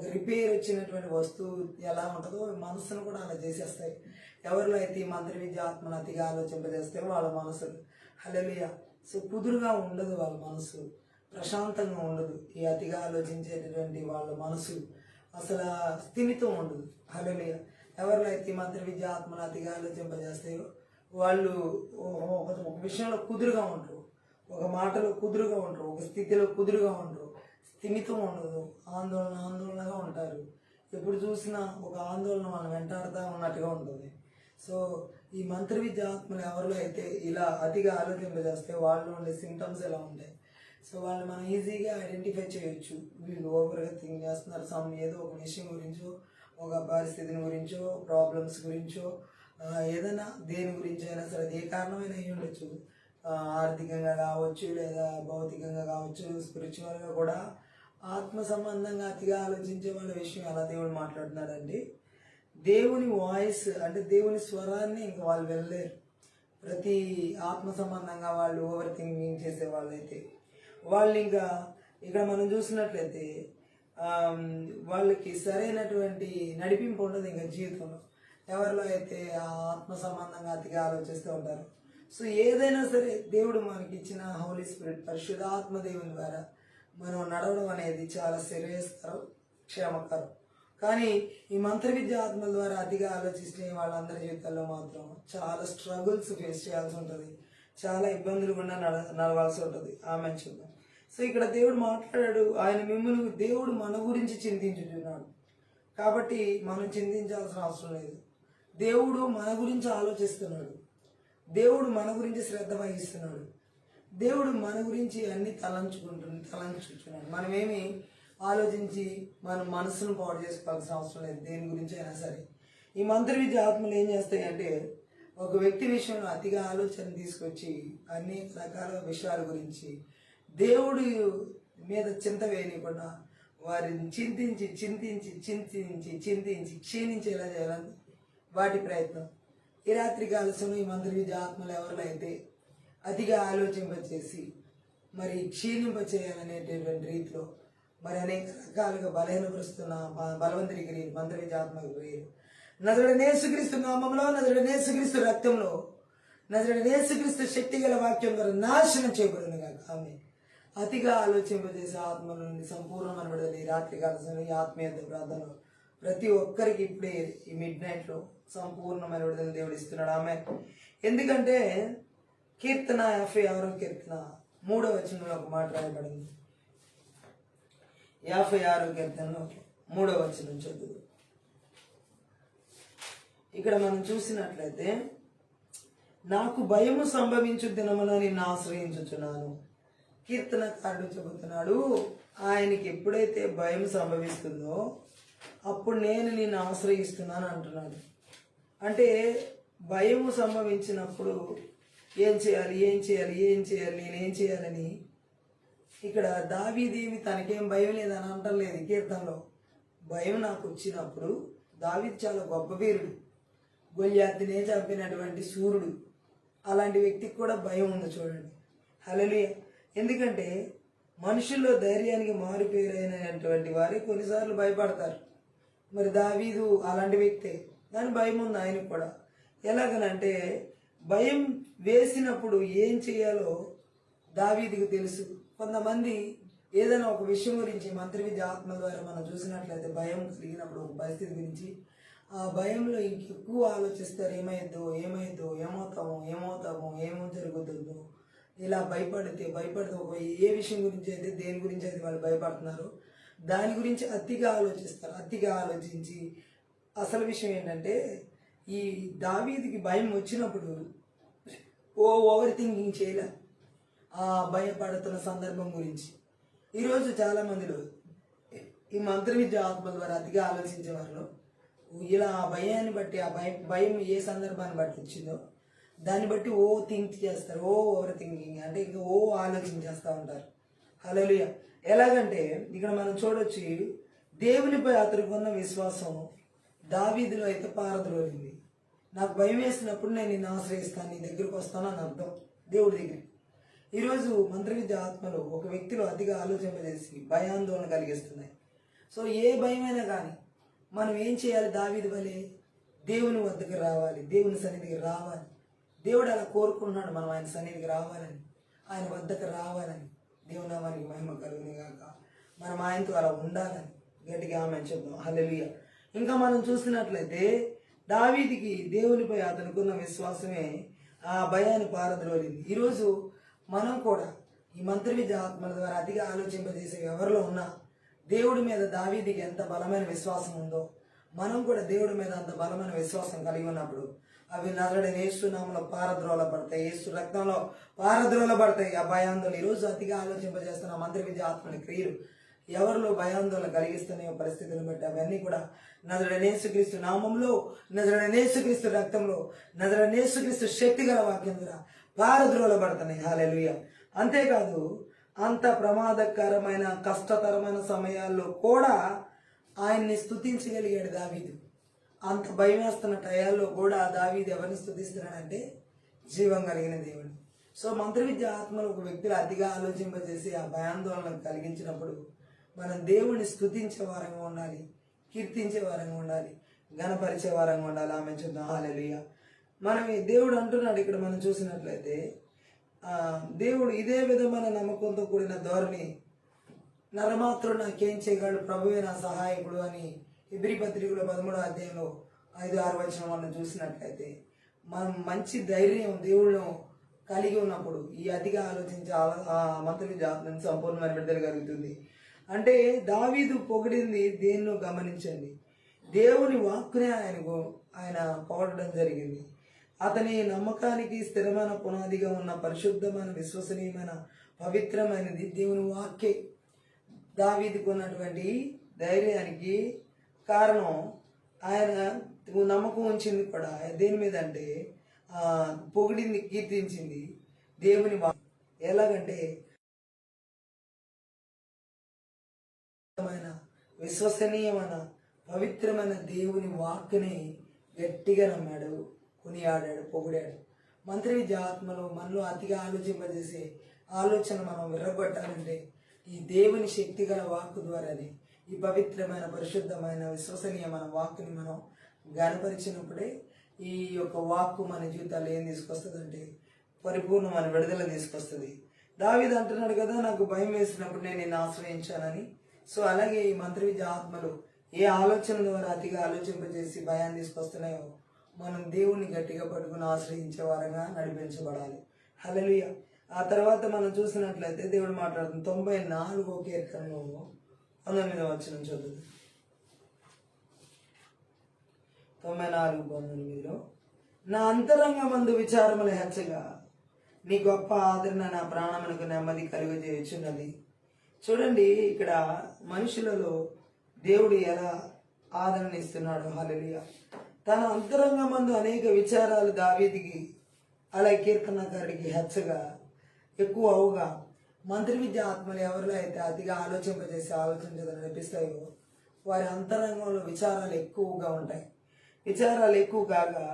రిపేర్ వచ్చినటువంటి వస్తువు ఎలా ఉంటుందో మనసును కూడా అలా చేసేస్తాయి. ఎవరిలో అయితే ఈ మంత్ర విద్య ఆత్మను అతిగా ఆలోచింపజేస్తాయో వాళ్ళ మనసులు. హల్లెలూయా. సో కుదురుగా ఉండదు వాళ్ళ మనసు, ప్రశాంతంగా ఉండదు. ఈ అతిగా ఆలోచించేటటువంటి వాళ్ళ మనసు అసలు స్థిమితం ఉండదు. హల్లెలూయా. ఎవరిలో అయితే ఈ మంత్ర విద్య ఆత్మను అతిగా ఆలోచింపజేస్తాయో వాళ్ళు ఒక విషయంలో కుదురుగా ఉంటారు, ఒక మాటలో కుదురుగా ఉంటారు, ఒక స్థితిలో కుదురుగా ఉంటారు, స్థిమితం ఉండదు, ఆందోళనగా ఉంటారు. ఎప్పుడు చూసినా ఒక ఆందోళన మనం వెంటాడుతూ ఉన్నట్టుగా ఉంటుంది. సో ఈ మంత్ర విద్య ఆత్మలు ఎవరిలో అయితే ఇలా అతిగా ఆలోచింపజేస్తే వాళ్ళు ఉండే సింటమ్స్ ఎలా ఉంటాయి. సో వాళ్ళు మనం ఈజీగా ఐడెంటిఫై చేయొచ్చు. వీళ్ళు ఓవర్గా థింక్ చేస్తున్నారు, ఏదో ఒక విషయం గురించో, ఒక పరిస్థితిని గురించో, ప్రాబ్లమ్స్ గురించో, ఏదైనా దేని గురించి అయినా సరే, ఏ కారణమైనా అయి ఉండొచ్చు. ఆర్థికంగా కావచ్చు, లేదా భౌతికంగా కావచ్చు, స్పిరిచువల్గా కూడా ఆత్మ సంబంధంగా అతిగా ఆలోచించే వాళ్ళ విషయం ఎలా దేవుడు మాట్లాడుతున్నాడండి. దేవుని వాయిస్ అంటే దేవుని స్వరాన్ని ఇంకా వాళ్ళు వెళ్ళలేరు. ప్రతి ఆత్మ సంబంధంగా వాళ్ళు ఓవర్ థింకింగ్ చేసే వాళ్ళైతే వాళ్ళు ఇంకా ఇక్కడ మనం చూసినట్లయితే వాళ్ళకి సరైనటువంటి నడిపింపు ఉండదు ఇంకా జీవితంలో. ఎవరిలో అయితే ఆ ఆత్మ సంబంధంగా అతిగా ఆలోచిస్తూ ఉంటారు. సో ఏదైనా సరే దేవుడు మనకి ఇచ్చిన హోలీ స్పిరిట్ పరిశుద్ధాత్మ దేవుని ద్వారా మనం నడవడం అనేది చాలా శ్రేయస్కరం, క్షేమకరం. కానీ ఈ మంత్ర విద్య ఆత్మల ద్వారా అతిగా ఆలోచిస్తే వాళ్ళందరి జీవితాల్లో మాత్రం చాలా స్ట్రగుల్స్ ఫేస్ చేయాల్సి ఉంటుంది, చాలా ఇబ్బందులు కూడా నడవాల్సి ఉంటుంది. ఆమె చూద్దాం. సో ఇక్కడ దేవుడు మాట్లాడాడు, ఆయన మిమ్మల్ని దేవుడు మన గురించి చింతించుతున్నాడు కాబట్టి మనం చింతించాల్సిన అవసరం లేదు. దేవుడు మన గురించి ఆలోచిస్తున్నాడు, దేవుడు మన గురించి శ్రద్ధ వహిస్తున్నాడు, దేవుడు మన గురించి అన్ని తలంచుకుంటున్నాడు. మనమేమి ఆలోచించి మన మనసును పాడు చేసుకోవాల్సిన అవసరం లేదు దేని గురించి అయినా సరే. ఈ మంత్ర విద్య ఆత్మలు ఏం చేస్తాయి అంటే ఒక వ్యక్తి విషయంలో అతిగా ఆలోచన తీసుకొచ్చి అనేక రకాల విషయాల గురించి దేవుడి మీద చింత వేయనికుండా వారిని చింతించి క్షీణించేలా చేయాలని వాటి ప్రయత్నం. ఈ రాత్రి కాలశంలో ఈ మంత్ర విద్య ఆత్మలు ఎవరిలో అయితే అతిగా ఆలోచింపచేసి మరి క్షీణింపచేయాలనేటటువంటి రీతిలో మరి అనేక రకాలుగా బలహీనపరుస్తున్న బలవంతుడి మంత్ర విద్య ఆత్మకు క్రియలు నజరుడైన యేసుక్రీస్తు నామములో, నజరుడైన యేసుక్రీస్తు రక్తంలో, నజరుడైన యేసుక్రీస్తు శక్తి గల వాక్యం ద్వారా నాశనం చేయబడును గాక. ఆమె అతిగా ఆలోచింపజేసే ఆత్మ నుండి సంపూర్ణమైన విడుదల ఈ రాత్రి కాలంలో ఈ ఆత్మీయత ప్రార్థనలో ప్రతి ఒక్కరికి ఇప్పుడే ఈ మిడ్ నైట్లో సంపూర్ణమైన విడుదల దేవుడు ఇస్తున్నాడు. ఆమె ఎందుకంటే కీర్తన 56 కీర్తన 3వ వచనంలో ఒక మాట రాయబడింది. 56 కీర్తనలో 3వ వచనం చదువు. ఇక్కడ మనం చూసినట్లయితే నాకు భయము సంభవించు దినమున నిన్ను ఆశ్రయించుచున్నాను. కీర్తనకారుడు చెబుతున్నాడు, ఆయనకి ఎప్పుడైతే భయం సంభవిస్తుందో అప్పుడు నేను నిన్ను ఆశ్రయిస్తున్నాను అంటున్నాడు. అంటే భయము సంభవించినప్పుడు ఏం చేయాలి నేనేం చేయాలని ఇక్కడ దావీదేవి తనకేం భయం లేదని అంటలేదు. కీర్తనలో భయం నాకు వచ్చినప్పుడు దావీదు చాలా గొప్ప వీరుడు, గొల్యాతునే చంపినటువంటి సూర్యుడు, అలాంటి వ్యక్తికి కూడా భయం ఉంది చూడండి. హల్లెలూయా. ఎందుకంటే మనుషుల్లో ధైర్యానికి మారుపేరైనటువంటి వారే కొన్నిసార్లు భయపడతారు. మరి దావీదు అలాంటి వ్యక్తే, దాని భయం ఉంది ఆయనకు కూడా. ఎలాగనంటే భయం వేసినప్పుడు ఏం చేయాలో దావీదుకు తెలుసు. కొంతమంది ఏదైనా ఒక విషయం గురించి మంత్ర విద్య ఆత్మ ద్వారా మనం చూసినట్లయితే భయం కలిగినప్పుడు ఒక పరిస్థితి గురించి ఆ భయంలో ఇంకెక్కువ ఆలోచిస్తారు. ఏమైద్దో ఏమో జరుగుతుందో, ఇలా భయపడితే ఒక ఏ విషయం గురించి అయితే దేని గురించి అయితే వాళ్ళు భయపడుతున్నారో దాని గురించి అతిగా ఆలోచిస్తారు. అతిగా ఆలోచించి అసలు విషయం ఏంటంటే ఈ దావీదుకి భయం వచ్చినప్పుడు ఓవర్ థింకింగ్ చేయలే ఆ భయపడుతున్న సందర్భం గురించి. ఈరోజు చాలా మందిలో ఈ మంత్ర విద్య ఆత్మ ద్వారా అతిగా ఆలోచించే వారిలో ఇలా ఆ భయాన్ని బట్టి ఆ భయం ఏ సందర్భాన్ని బట్టి వచ్చిందో దాన్ని బట్టి థింక్ చేస్తారు, ఓవర్ థింకింగ్ అంటే ఇంకా ఆలోచించేస్తూ ఉంటారు. హల్లెలూయా. ఎలాగంటే ఇక్కడ మనం చూడొచ్చు, దేవునిపై అతనికి ఉన్న విశ్వాసం దావీదులో అయితే పారద్రోలింది. నాకు భయం వేసినప్పుడు నేను నిన్ను ఆశ్రయిస్తాను, నీ దగ్గరకు వస్తాను అని అర్థం దేవుడి దగ్గరికి. ఈరోజు మంత్ర విద్య ఆత్మలు ఒక వ్యక్తిలో అతిగా ఆలోచింపజేసి భయాందోళన కలిగిస్తున్నాయి. సో ఏ భయమైనా కానీ మనం ఏం చేయాలి? దావీదు వలె దేవుని వద్దకు రావాలి, దేవుని సన్నిధికి రావాలి. దేవుడు అలా కోరుకుంటున్నాడు మనం ఆయన సన్నిధికి రావాలని. ఆయన వద్దకు రావాలని. దేవుని నామానికి మహిమ కలుగును గాక. మనం ఆయనతో అలా ఉండాలని గట్టిగా ఆమె చెప్దాం. హల్లెలూయా. ఇంకా మనం చూసినట్లయితే దావీదుకి దేవునిపై అతనుకున్న విశ్వాసమే ఆ భయాన్ని పారద్రోలింది. ఈరోజు మనం కూడా ఈ మంత్ర విద్య ఆత్మల ద్వారా అతిగా ఆలోచింపజేసే ఎవరిలో ఉన్నా దేవుడి మీద దావీదుకి ఎంత బలమైన విశ్వాసం ఉందో మనం కూడా దేవుడి మీద అంత బలమైన విశ్వాసం కలిగి ఉన్నప్పుడు అవి నజరుడైన యేసు నామములో పారద్రోలబడతాయి, యేసు రక్తంలో పారద్రోలబడతాయి. ఆ భయాందోళన ఈరోజు అతిగా ఆలోచింపజేస్తున్న మంత్ర విద్య ఆత్మని క్రియలు ఎవరిలో భయాందోళన కలిగిస్తున్నాయో పరిస్థితులను బట్టి అవన్నీ కూడా నజరుడైన యేసుక్రీస్తు నామంలో, నజరుడైన యేసుక్రీస్తు రక్తంలో, నజరుడైన యేసుక్రీస్తు శక్తి గల వాక్యం ద్వారా పారద్రోలబడుతున్నాయి. హల్లెలూయా. అంతేకాదు, అంత ప్రమాదకరమైన కష్టతరమైన సమయాల్లో కూడా ఆయన్ని స్తుతించగలిగాడు దావీదు. అంత భయం వేస్తున్న టయాల్లో కూడా దావీదు ఎవరిని స్తుతిస్తున్నాడంటే జీవం కలిగిన దేవుడు. సో మంత్ర విద్య ఆత్మలు ఒక వ్యక్తిలో అతిగా ఆలోచింపజేసి ఆ భయాందోళన కలిగించినప్పుడు మనం దేవుణ్ణి స్తుతించే వారంగా ఉండాలి, కీర్తించే వారంగా ఉండాలి, ఘనపరిచే వారంగా ఉండాలి. ఆమె చూద్దాం. హల్లెలూయా. మనం దేవుడు అంటున్నాడు ఇక్కడ మనం చూసినట్లయితే దేవుడు ఇదే విధమైన నమ్మకంతో కూడిన ధోరణి నరమాత్రుడు నాకేం చేయగలడు, ప్రభువే నా సహాయకుడు అని హెబ్రీ పత్రికలో 13వ అధ్యాయంలో 5-6 వచనం మనం చూసినట్లయితే మనం మంచి ధైర్యం దేవుళ్ళను కలిగి ఉన్నప్పుడు ఈ అతిగా ఆలోచించే మంత్ర విద్య ఆత్మని సంపూర్ణమైన విడుదల కలుగుతుంది. అంటే దావీదు పొగిడింది దేన్నో గమనించండి, దేవుని వాక్కునే ఆయన పొగడడం జరిగింది. అతని నమ్మకానికి స్థిరమైన పునాదిగా ఉన్న పరిశుద్ధమైన విశ్వసనీయమైన పవిత్రమైనది దేవుని వాక్యే. దావీదుకు ఉన్నటువంటి ధైర్యానికి కారణం ఆయన నమ్మకం ఉంచింది కూడా దేని మీద అంటే పొగిడింది, కీర్తించింది దేవుని వాక్యం. ఎలాగంటే విశ్వసనీయమైన పవిత్రమైన దేవుని వాక్కుని గట్టిగా నమ్మాడు, కొనియాడాడు, పొగిడాడు. మంత్ర విద్య ఆత్మలో మనలో అతిగా ఆలోచింపజేసే ఆలోచన మనం విరగొట్టాలంటే ఈ దేవుని శక్తి గల వాక్కు ద్వారానే, ఈ పవిత్రమైన పరిశుద్ధమైన విశ్వసనీయమైన వాక్కుని మనం గనపరిచినప్పుడే ఈ యొక్క వాక్కు మన జీవితాల్లో ఏం తీసుకొస్తుంది అంటే పరిపూర్ణమైన విడుదల తీసుకొస్తుంది. దావీదు అంటున్నాడు కదా, నాకు భయం వేసినప్పుడు నేను నిన్ను ఆశ్రయించానని. సో అలాగే ఈ మంత్ర విద్య ఆత్మలు ఏ ఆలోచన ద్వారా అతిగా ఆలోచింపజేసి భయాన్ని తీసుకొస్తున్నాయో మనం దేవుణ్ణి గట్టిగా పట్టుకుని ఆశ్రయించే వారంగా నడిపించబడాలి. హల్లెలూయా. ఆ తర్వాత మనం చూసినట్లయితే దేవుడు మాట్లాడుతుంది 94వ కీర్తనలో 19వ వచనం చదువుతుంది. 94:19 నా అంతరంగమందు విచారములు హెచ్చగా నీ గొప్ప ఆదరణ నా ప్రాణమునకు నెమ్మది కలుగజేయుచున్నది. చూడండి, ఇక్కడ మనుషులలో దేవుడు ఎలా ఆదరణ ఇస్తున్నాడు. హల్లెలూయా. తన అంతరంగమందు అనేక విచారాలు దావీదుకి అలాగే కీర్తనకారుడికి హెచ్చగా ఎక్కువ అవుగా మంత్ర విద్య ఆత్మలు ఎవరిలో అయితే అతిగా ఆలోచింపజేసి ఆలోచించదని నడిపిస్తాయో వారి అంతరంగంలో విచారాలు ఎక్కువగా ఉంటాయి. విచారాలు ఎక్కువ కాగా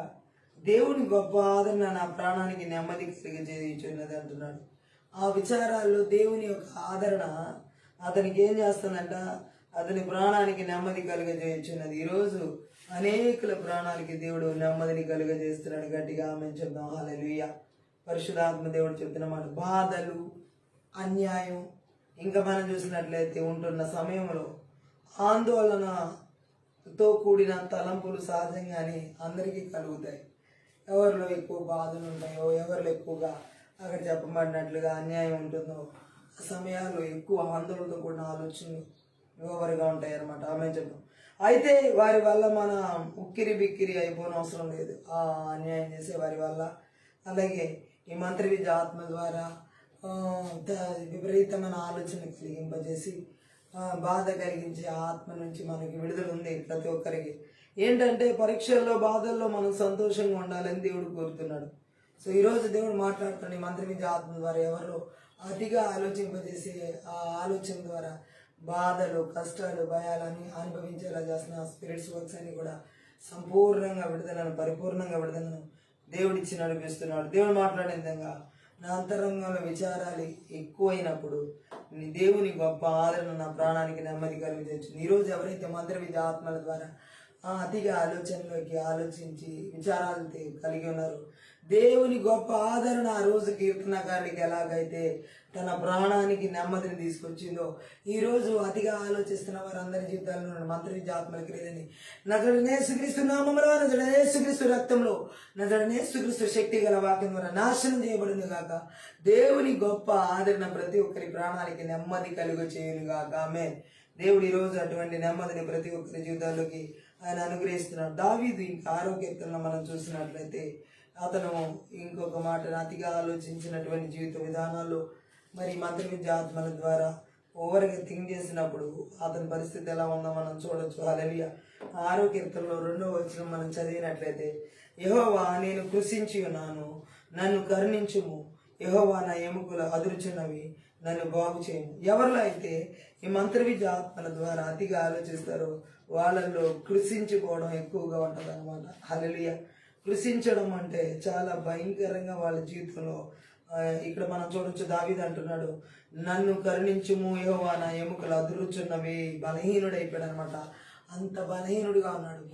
దేవుని గొప్ప ఆదరణ నా ప్రాణానికి నెమ్మది కలిగజేయుచున్నది అంటున్నాడు. ఆ విచారాల్లో దేవుని యొక్క ఆదరణ అతనికి ఏం చేస్తుందంట, అతని ప్రాణానికి నెమ్మది కలుగజేయుచున్నది. ఈరోజు అనేకుల ప్రాణాలకి దేవుడు నెమ్మదిని కలుగజేస్తున్నాడు. గట్టిగా ఆమె చెప్దాం. హల్లెలూయా. పరిశుద్ధాత్మ దేవుడు చెప్తున్న మాట, బాధలు, అన్యాయం, ఇంకా మనం చూసినట్లయితే ఉంటున్న సమయంలో ఆందోళనతో కూడిన తలంపులు సహజంగానే అందరికీ కలుగుతాయి. ఎవరిలో ఎక్కువ బాధలు ఉంటాయో, ఎవరిలో ఎక్కువగా అక్కడ చెప్పబడినట్లుగా అన్యాయం ఉంటుందో ఆ సమయాల్లో ఎక్కువ ఆందోళనతో కూడిన ఆలోచనలు ఓవర్గా ఉంటాయి అన్నమాట. ఆమె చెప్తాం. అయితే వారి వల్ల మన ఉక్కిరి బిక్కిరి అయిపోనవసరం లేదు. ఆ అన్యాయం చేసే వారి వల్ల, అలాగే ఈ మంత్ర విద్య ఆత్మ ద్వారా విపరీతమైన ఆలోచన కలిగింపజేసి బాధ కలిగించే ఆత్మ నుంచి మనకి విడుదల ఉంది ప్రతి ఒక్కరికి. ఏంటంటే పరీక్షల్లో బాధల్లో మనం సంతోషంగా ఉండాలని దేవుడు కోరుతున్నాడు. సో ఈరోజు దేవుడు మాట్లాడుతున్న మంత్ర విద్య ఆత్మ ద్వారా ఎవరిలో అతిగా ఆలోచింపజేసే ఆ ఆలోచన ద్వారా బాధలు, కష్టాలు, భయాలని అనుభవించేలా చేస్తున్న స్పిరిట్స్ వర్క్స్ అని కూడా సంపూర్ణంగా విడుదలను, పరిపూర్ణంగా విడుదలను దేవుడిచ్చి నడిపిస్తున్నాడు. దేవుడు మాట్లాడే విధంగా నా అంతరంగంలో విచారాలు ఎక్కువైనప్పుడు నీ దేవుని గొప్ప ఆదరణ నా ప్రాణానికి నెమ్మది కలిగించు. ఈరోజు ఎవరైతే మంత్ర విద్య ఆత్మల ద్వారా అతిగా ఆలోచనలోకి ఆలోచించి విచారాలు కలిగి ఉన్నారో దేవుని గొప్ప ఆదరణ ఆ రోజు కీర్తనకారుడికి ఎలాగైతే తన ప్రాణానికి నెమ్మదిని తీసుకొచ్చిందో ఈ రోజు అతిగా ఆలోచిస్తున్న వారందరి జీవితాల్లో మంత్రవిద్యాత్మలకి లేదని నజరుడనేసుక్రీస్తు నామములో నజరుడనేసుక్రీస్తు రక్తంలో నజరుడనేసుక్రీస్తు శక్తి గల వాక్యం ద్వారా నాశనం చేయబడింది గాక. దేవుని గొప్ప ఆదరణ ప్రతి ఒక్కరి ప్రాణానికి నెమ్మది కలుగ చేయను గాక. ఆమేన్. దేవుడు ఈరోజు అటువంటి నెమ్మదిని ప్రతి ఒక్కరి జీవితాల్లోకి ఆయన అనుగ్రహిస్తున్నాడు. దావీదు ఇంకా 6వ కీర్తనలో మనం చూసినట్లయితే అతను ఇంకొక మాట అతిగా ఆలోచించినటువంటి జీవిత విధానాల్లో మరి మంత్రవిద్య ఆత్మల ద్వారా ఓవర్గా థింక్ చేసినప్పుడు అతని పరిస్థితి ఎలా ఉందో మనం చూడొచ్చు. హల్లెలూయా. 6వ కీర్తనలో 2వ వచనం మనం చదివినట్లయితే యెహోవా నేను కృషించి ఉన్నాను, నన్ను కరుణించుము. యెహోవా నా ఎముకలు అదురుచున్నవి, నన్ను బాగు చేయము. ఎవరిలో అయితే ఈ మంత్రవిద్య ఆత్మల ద్వారా అతిగా ఆలోచిస్తారో వాళ్ళల్లో కృషించుకోవడం ఎక్కువగా ఉంటుంది అనమాట. హల్లెలూయా. కృషించడం అంటే చాలా భయంకరంగా వాళ్ళ జీవితంలో ఇక్కడ మనం చూడొచ్చు. దావీదు అంటున్నాడు, నన్ను కరుణించుము యెహోవా నా ఎముకలు అదురుచున్నవి. బలహీనుడైపోయాడు అనమాట. అంత బలహీనుడిగా ఉన్నాడు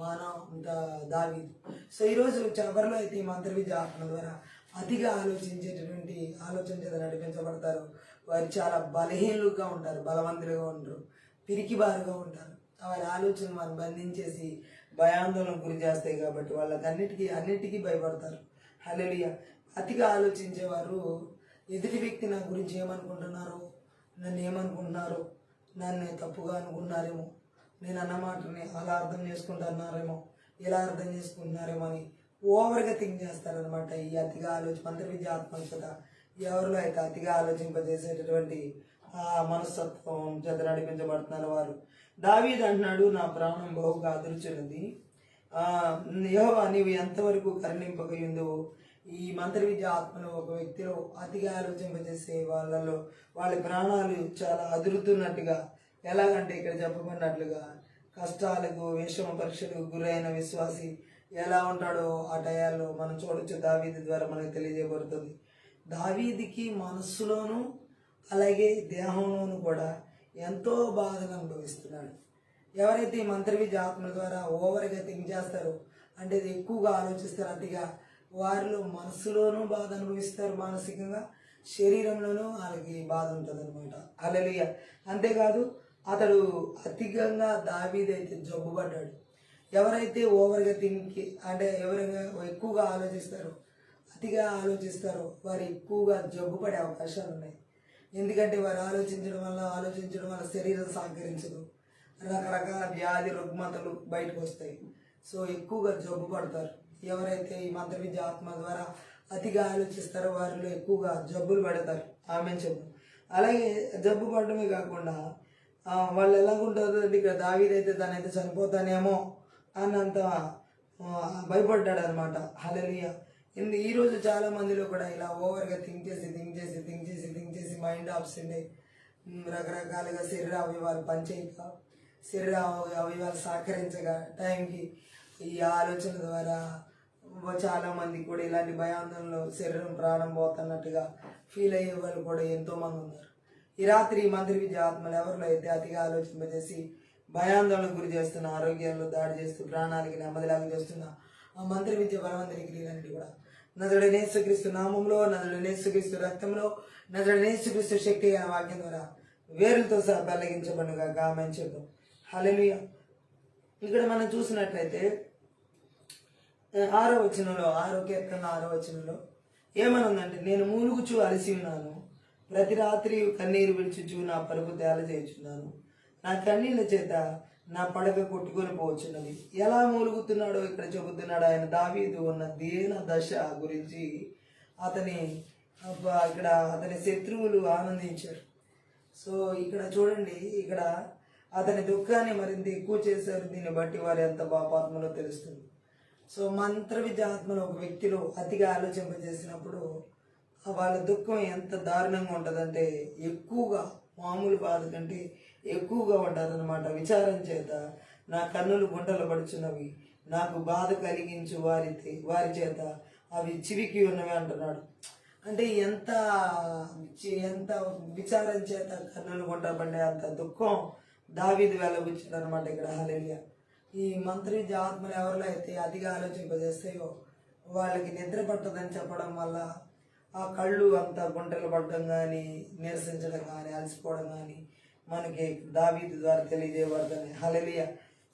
అంత దావీదు. సో ఈరోజు ఎవరిలో అయితే ఈ మంత్రవిద్య ఆత్మ ద్వారా అతిగా ఆలోచించేటటువంటి ఆలోచన చేత నడిపించబడతారు వారు చాలా బలహీనులుగా ఉంటారు, బలవంతులుగా ఉంటారు, పిరికిబారుగా ఉంటారు. వారి ఆలోచన వారిని బంధించేసి భయాందోళనకు గురి చేస్తాయి కాబట్టి అన్నిటికీ భయపడతారు. హల్లెలూయా. అతిగా ఆలోచించేవారు ఎదుటి వ్యక్తి నా గురించి ఏమనుకుంటున్నారు, నన్ను ఏమనుకుంటున్నారు, నన్ను తప్పుగా అనుకున్నారేమో, నేను అన్న మాటని అలా అర్థం చేసుకుంటున్నారేమో, ఇలా అర్థం చేసుకుంటున్నారేమో అని ఓవర్గా థింక్ చేస్తారనమాట. ఈ అతిగా మంత్రవిద్య ఆత్మకత ఎవరిలో అయితే అతిగా ఆలోచింపజేసేటటువంటి ఆ మనస్తత్వం చేత నడిపించబడుతున్నారు వారు. దావీదు అంటున్నాడు, నా ప్రాణం బహుగా అదురుచున్నది. యెహోవా నీవు ఎంతవరకు కరుణింపకయుందో. ఈ మంత్రవిద్య ఆత్మను ఒక వ్యక్తిలో అతిగా ఆలోచింపజేసే వాళ్ళలో వాళ్ళ ప్రాణాలు చాలా అదురుతున్నట్టుగా, ఎలాగంటే ఇక్కడ చెప్పబడినట్లుగా కష్టాలకు విషమ పరీక్షలకు గురైన విశ్వాసి ఎలా ఉంటాడో ఆ టయాల్లో మనం చూడొచ్చు. దావీదు ద్వారా మనకు తెలియజేయబడుతుంది. దావీదికి మనస్సులోను అలాగే దేహంలోను కూడా ఎంతో బాధను అనుభవిస్తున్నాడు. ఎవరైతే ఈ మంత్రవిద్య ఆత్మ ద్వారా ఓవర్గా థింక్ చేస్తారో అంటే ఎక్కువగా ఆలోచిస్తారు అతిగా, వారిలో మనస్సులోనూ బాధ అనుభవిస్తారు, మానసికంగా శరీరంలోనూ వాళ్ళకి బాధ ఉంటుంది అనమాట. హల్లెలూయా. అంతేకాదు అతడు అధికంగా దావీదైతే జబ్బుపడ్డాడు. ఎవరైతే ఓవర్గా అంటే ఎవరైనా ఎక్కువగా ఆలోచిస్తారో అతిగా ఆలోచిస్తారో వారు ఎక్కువగా జబ్బు పడే అవకాశాలు ఉన్నాయి. ఎందుకంటే వారు ఆలోచించడం వల్ల శరీరం సహకరించదు, రకరకాల వ్యాధి రుగ్మతలు బయటకు వస్తాయి. సో ఎక్కువగా జబ్బు పడతారు. ఎవరైతే ఈ మంత్రవిద్య ఆత్మ ద్వారా అతిగా ఆలోచిస్తారో వారిలో ఎక్కువగా జబ్బులు పడతారు. ఆమె చెప్పు. అలాగే జబ్బు పడటమే కాకుండా వాళ్ళు ఎలాగుంటారు అంటే ఇక్కడ దావీదైతే తనైతే చనిపోతానేమో అన్నంత భయపడ్డాడు అనమాట. హల్లెలూయా. ఈరోజు చాలా మందిలో కూడా ఇలా ఓవర్గా థింక్ చేసి మైండ్ ఆబ్సెంట్ అయ్యి రకరకాలుగా శరీర అవయవాలు పనిచేయక, శరీర అవయవాలు సహకరించక టైంకి ఈ ఆలోచన ద్వారా చాలా మంది కూడా ఇలాంటి భయాందోళనలో శరీరం ప్రాణం పోతున్నట్టుగా ఫీల్ అయ్యే వాళ్ళు కూడా ఎంతోమంది ఉన్నారు. ఈ రాత్రి మంత్రవిద్య ఆత్మలు ఎవరిలో అయితే అతిగా ఆలోచింపజేసి భయాందోళనకు గురి చేస్తున్న, ఆరోగ్యాల్లో దాడి చేస్తూ ప్రాణాలకి నెమ్మదిలాగా చేస్తున్న ఆ మంత్రవిద్య బలవంతరి క్రియలన్నిటి కూడా నజరుడైన యేసుక్రీస్తు నామంలో, నజరుడైన యేసుక్రీస్తు రక్తంలో, నజరుడైన యేసుక్రీస్తు శక్తి అనే వాక్యం ద్వారా వేరులతో సహా బలగించబడుగా ఆమేన్ చెప్తాం. హల్లెలూయా. ఇక్కడ మనం చూసినట్లయితే 6వ వచనంలో 6వ కీర్తన 6వ వచనంలో ఏమనుందంటే, నేను మూలుగుచు అలసి ఉన్నాను, ప్రతి రాత్రి కన్నీరు విడిచుచు నా పరుపు తేల చేయుచున్నాను, నా కన్నీళ్ళ చేత నా పడక కొట్టుకొని పోవచ్చున్నది. ఎలా మూలుగుతున్నాడో ఇక్కడ చెబుతున్నాడు. ఆయన దావీదు ఉన్న దీన దశ గురించి అతని శత్రువులు ఆనందించారు. సో ఇక్కడ చూడండి, ఇక్కడ అతని దుఃఖాన్ని మరింత ఎక్కువ చేశారు. దీన్ని బట్టి వారు ఎంత పాపాత్మలో తెలుస్తుంది. సో మంత్రవిద్య ఆత్మలో ఒక వ్యక్తిలో అతిగా ఆలోచింపజేసినప్పుడు వాళ్ళ దుఃఖం ఎంత దారుణంగా ఉంటుందంటే ఎక్కువగా మామూలు బాధ కంటే ఎక్కువగా ఉంటారనమాట. విచారం చేత నా కన్నులు గుంటలు పడుచున్నవి, నాకు బాధ కలిగించు వారి చేత అవి చివికి ఉన్నవి అంటున్నాడు. అంటే ఎంత విచారం చేత కన్నులు గుంట పడే అంత దుఃఖం దావీదు వెళ్ళబుచ్చాడు అనమాట ఇక్కడ. హల్లెలూయా. ఈ మంత్రవిద్య ఆత్మలు ఎవరిలో అయితే అతిగా ఆలోచింపజేస్తాయో వాళ్ళకి నిద్ర పట్టదని చెప్పడం వల్ల ఆ కళ్ళు అంతా గుంటలు పడడం కానీ, నిరసించడం కానీ, అలసిపోవడం కానీ మనకి దావీదు ద్వారా తెలియజేయబడుతుంది. హల్లెలూయా.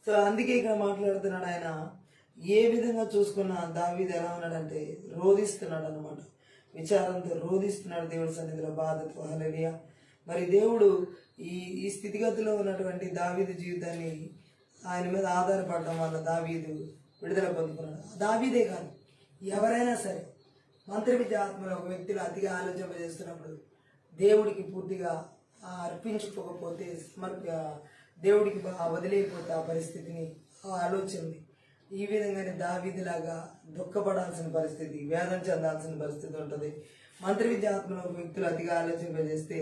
సో అందుకే ఇక్కడ మాట్లాడుతున్నాడు ఆయన. ఏ విధంగా చూసుకున్నా దావీదు ఎలా ఉన్నాడంటే రోధిస్తున్నాడు అనమాట. విచారంతో రోధిస్తున్నాడు దేవుడి సన్నిధిలో, బాధతో. హల్లెలూయా. మరి దేవుడు ఈ ఈ స్థితిగతిలో ఉన్నటువంటి దావీదు జీవితాన్ని ఆయన మీద ఆధారపడడం వల్ల దావీదు విడుదల పొందుకున్నాడు. దావీదే కాదు, ఎవరైనా సరే మంత్రి విద్య ఆత్మలో ఒక వ్యక్తిలో అతిగా ఆలోచింపజేస్తున్నప్పుడు దేవుడికి పూర్తిగా అర్పించుకోకపోతే దేవుడికి వదిలేకపోతే ఆ పరిస్థితిని, ఆ ఆలోచనని ఈ విధంగానే దావీదులాగా దుఃఖపడాల్సిన పరిస్థితి, వేదన చెందాల్సిన పరిస్థితి ఉంటుంది. మంత్రి విద్య ఆత్మలో ఒక వ్యక్తులు అతిగా ఆలోచింపజేస్తే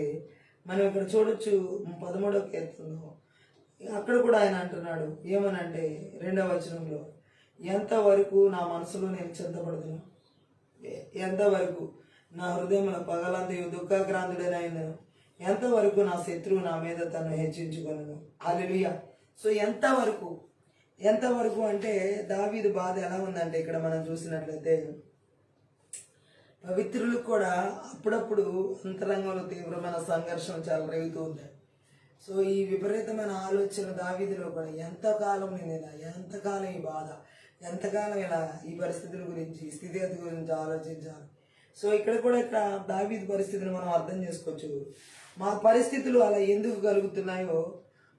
మనం ఇక్కడ చూడొచ్చు 13వ కీర్తనలో. అక్కడ కూడా ఆయన అంటున్నాడు ఏమనంటే 2వ వచనంలో, ఎంతవరకు నా మనసులో నేను చింతపడుతున్నా, ఎంతవరకు నా హృదయంలో పగలంతయు దుఃఖాక్రాంతుడైన, ఎంతవరకు నా శత్రువు నా మీద తను హెచ్చించుకొనను. హల్లెలూయా. సో ఎంతవరకు అంటే దావీదు బాధ ఎలా ఉందంటే ఇక్కడ మనం చూసినట్లయితే పవిత్రులకు కూడా అప్పుడప్పుడు అంతరంగంలో తీవ్రమైన సంఘర్షణ చాలా రేగుతూ ఉంటాయి. సో ఈ విపరీతమైన ఆలోచన దావీదులో కూడా ఎంతకాలం నేను ఇలా, ఎంతకాలం ఈ బాధ, ఎంతకాలం ఇలా ఈ పరిస్థితుల గురించి, స్థితిగతి గురించి ఆలోచించాలి. సో ఇక్కడ దావీదు పరిస్థితిని మనం అర్థం చేసుకోవచ్చు. మా పరిస్థితులు అలా ఎందుకు కలుగుతున్నాయో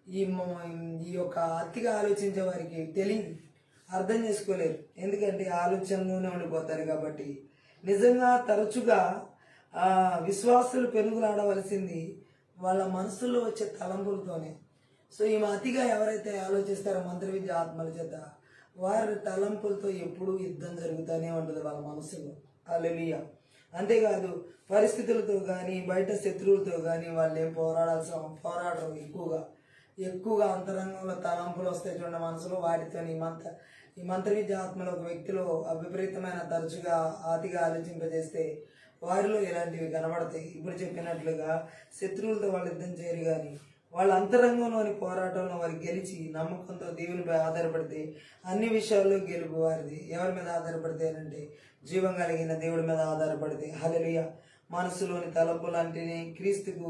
ఈ యొక్క అతిగా ఆలోచించే వారికి తెలియదు, అర్థం చేసుకోలేరు. ఎందుకంటే ఆలోచనలోనే ఉండిపోతారు కాబట్టి. నిజంగా తరచుగా విశ్వాసులు పెనుగులాడవలసింది వాళ్ళ మనసులో వచ్చే తలంపులతోనే. సో ఈ అతిగా ఎవరైతే ఆలోచిస్తారో మంత్రి విద్య ఆత్మల చేత, వారి తలంపులతో ఎప్పుడూ యుద్ధం జరుగుతూనే ఉంటుంది వాళ్ళ మనసులో. హల్లెలూయా. అంతేకాదు పరిస్థితులతో కానీ, బయట శత్రువులతో కానీ వాళ్ళు ఏం పోరాడరు. ఎక్కువగా అంతరంగంలో తలంపులు వస్తాయి చూడండి మనసులో, వాటితో ఈ మంత్ర విద్య ఆత్మలో ఒక వ్యక్తిలో విపరీతమైన తరచుగా అతిగా ఆలోచింపజేస్తే వారిలో ఇలాంటివి కనబడతాయి. ఇప్పుడు చెప్పినట్లుగా శత్రువులతో వాళ్ళు యుద్ధం చేయరు, కానీ వాళ్ళ అంతరంగంలోని పోరాటంలో వారు గెలిచి నమ్మకంతో దేవునిపై ఆధారపడితే అన్ని విషయాల్లో గెలుపు వారిది. ఎవరి మీద ఆధారపడితే అంటే జీవం కలిగిన దేవుడి మీద ఆధారపడితే. హల్లెలూయా. మనసులోని తలంపులంటిని క్రీస్తుకు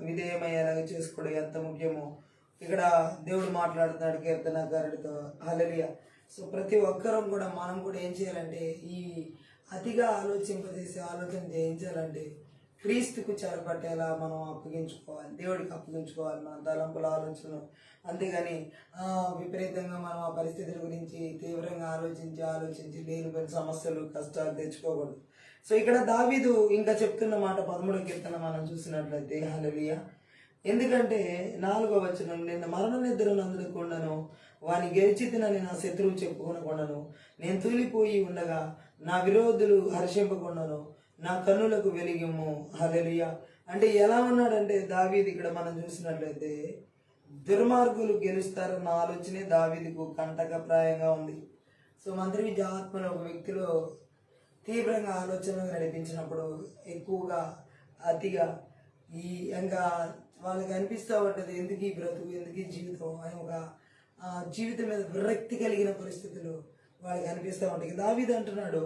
విధేయమయ్యేలాగా చేసుకోవడం ఎంత ముఖ్యమో ఇక్కడ దేవుడు మాట్లాడుతున్నాడు కీర్తనకారుడితో. హల్లెలూయా. సో ప్రతి ఒక్కరం కూడా మనం కూడా ఏం చేయాలంటే ఈ అతిగా ఆలోచింపజేసే ఆలోచన చేయించాలంటే క్రీస్తుకు చేరపట్టేలా మనం అప్పగించుకోవాలి, దేవుడికి అప్పగించుకోవాలి మన తలంపుల ఆలోచనలు. అంతేగాని విపరీతంగా మనం ఆ పరిస్థితుల గురించి తీవ్రంగా ఆలోచించి లేనిపోయిన సమస్యలు, కష్టాలు తెచ్చుకోకూడదు. సో ఇక్కడ దావీదు ఇంకా చెప్తున్న మాట 13వ కీర్తన మనం చూసినట్లయితే. హల్లెలూయా. ఎందుకంటే 4వ వచనం, నిన్న మరణ నిద్రను అందుకుండాను వాని గెలిచితినని నా శత్రువు చెప్పుకొనకుండాను, నేను తూలిపోయి ఉండగా నా విరోధులు హర్షింపకుండాను, నా కన్నులకు వెలిగిమ్ము. హల్లెలూయా. అంటే ఎలా ఉన్నాడంటే దావీదు ఇక్కడ మనం చూసినట్లయితే దుర్మార్గులు గెలుస్తారన్న ఆలోచనే దావీదుకు కంటకప్రాయంగా ఉంది. సో మంత్రి విద్య ఆత్మలో ఒక వ్యక్తిలో తీవ్రంగా ఆలోచనలు నడిపించినప్పుడు ఎక్కువగా అతిగా ఇంకా వాళ్ళకి అనిపిస్తూ ఉంటుంది ఎందుకు ఈ బ్రతుకు, ఎందుకు ఈ జీవితం అని ఒక జీవితం మీద విరక్తి కలిగిన పరిస్థితులు వాళ్ళకి అనిపిస్తూ ఉంటాయి. దావీదు అంటున్నాడు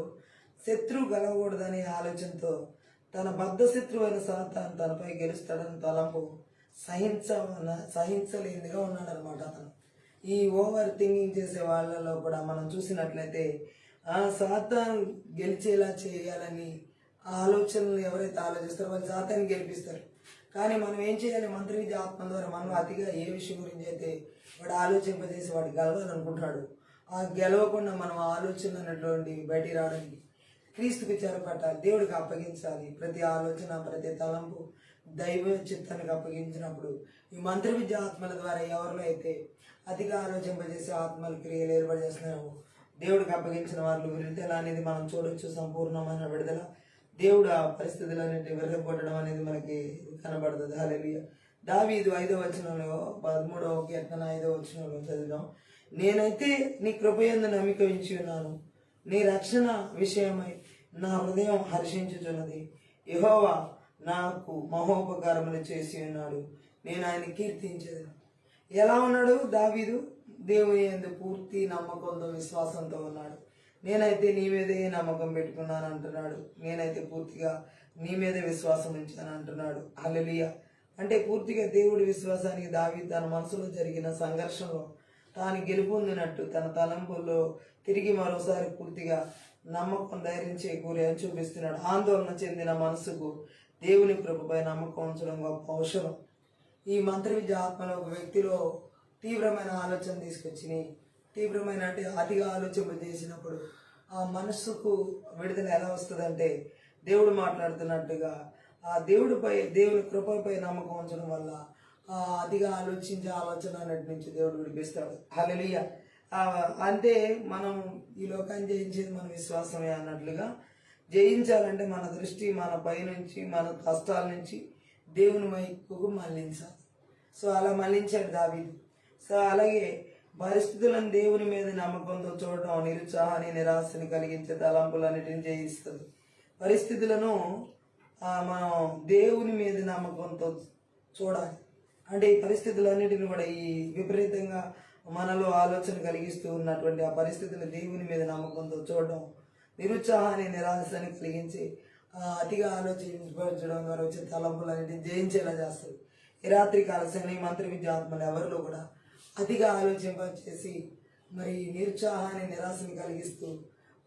శత్రువు గెలవకూడదనే ఆలోచనతో తన బద్ధ శత్రువు అయిన సాతాను తనపై గెలుస్తాడని తలంపు సహించలేనిదిగా ఉన్నాడు అనమాట అతను. ఈ ఓవర్ థింకింగ్ చేసే వాళ్ళలో కూడా మనం చూసినట్లయితే సాతాను గెలిచేలా చేయాలని ఆలోచనలు ఎవరైతే ఆలోచిస్తారో వాళ్ళు సాతాన్ని గెలిపిస్తారు. కానీ మనం ఏం చేయాలి, మంత్రి విద్య ఆత్మ ద్వారా మనం అతిగా ఏ విషయం గురించి అయితే వాడు ఆలోచింపజేసి వాడు గెలవాలనుకుంటున్నాడు, ఆ గెలవకుండా మనం ఆలోచన అన్నటువంటి బయటికి రావడానికి క్రీస్తుకు చేరపట్టాలి, దేవుడికి అప్పగించాలి. ప్రతి ఆలోచన, ప్రతి తలంపు దైవ చిత్తానికి అప్పగించినప్పుడు ఈ మంత్రి విద్య ఆత్మల ద్వారా ఎవరిలో అయితే అతిగా ఆలోచింపజేసే ఆత్మలు క్రియలు ఏర్పడేస్తున్నాము దేవుడికి అప్పగించిన వాళ్ళు విడుదల అనేది మనం చూడొచ్చు. సంపూర్ణమైన విడుదల దేవుడు ఆ పరిస్థితులన్నింటి విరగొట్టడం అనేది మనకి కనబడుతుంది. హల్లెలూయా. దావీదు 5వ వచనంలో 13వ కీర్తన 5వ వచనంలో చదివాం, నేనైతే నీ కృపయందు నమ్మిక ఉంచి ఉన్నాను, నీ రక్షణ విషయమై నా హృదయం హర్షించుచున్నది. యెహోవా నాకు మహోపకారములు చేసి ఉన్నాడు, నేను ఆయన కీర్తించేది. ఎలా ఉన్నాడు దావీదు? దేవుని యందు పూర్తి నమ్మకంతో, విశ్వాసంతో ఉన్నాడు. నేనైతే నీ మీదే నమ్మకం పెట్టుకున్నాను అంటున్నాడు. నేనైతే పూర్తిగా నీ మీదే విశ్వాసం ఉంచాను అంటున్నాడు. హల్లెలూయా. అంటే పూర్తిగా దేవుడి విశ్వాసానికి దావీదు తన మనసులో జరిగిన సంఘర్షణలో తాను గెలుపొందినట్టు తన తలంపుల్లో తిరిగి మరోసారి పూర్తిగా నమ్మకం, ధైర్యం చేకూరి అని చూపిస్తున్నాడు. ఆందోళన చెందిన మనసుకు దేవుని కృపపై నమ్మకం ఉంచడం గొప్ప ఔషధం. ఈ మంత్ర విద్య ఆత్మలో ఒక వ్యక్తిలో తీవ్రమైన ఆలోచన తీసుకొచ్చినాయి. తీవ్రమైన అంటే అతిగా ఆలోచన చేసినప్పుడు ఆ మనస్సుకు విడుదల ఎలా వస్తుందంటే దేవుడు మాట్లాడుతున్నట్టుగా ఆ దేవుని కృపపై నమ్మకం ఉంచడం వల్ల ఆ అతిగా ఆలోచించే ఆలోచన అన్నిటి నుంచి దేవుడు విడిపిస్తాడు. హల్లెలూయా. అంటే మనం ఈ లోకాన్ని జయించేది మన విశ్వాసమే అన్నట్లుగా జయించాలంటే మన దృష్టి మన పై నుంచి మన కష్టాల నుంచి దేవుని వైపుకు మళ్లించాలి. సో అలా మళ్లించాడు దావీదు. సో అలాగే పరిస్థితులను దేవుని మీద నమ్మకంతో చూడటం నిరుత్సాహాన్ని, నిరాశని కలిగించే తలంపులన్నిటిని జయిస్తుంది. పరిస్థితులను మనం దేవుని మీద నమ్మకంతో చూడాలి. అంటే ఈ పరిస్థితులన్నిటిని కూడా ఈ విపరీతంగా మనలో ఆలోచన కలిగిస్తూ ఉన్నటువంటి ఆ పరిస్థితులు దేవుని మీద నమ్మకంతో చూడడం నిరుత్సాహాన్ని, నిరాశని కలిగించి అతిగా ఆలోచించడం ద్వారా వచ్చే తలంపులన్నిటిని జయించేలా చేస్తుంది. ఈ రాత్రి కాల సమయం మంత్ర విద్య ఆత్మలు ఎవరిలో కూడా అతిగా ఆలోచింపచేసి మరి నిరుత్సాహాన్ని, నిరాశని కలిగిస్తూ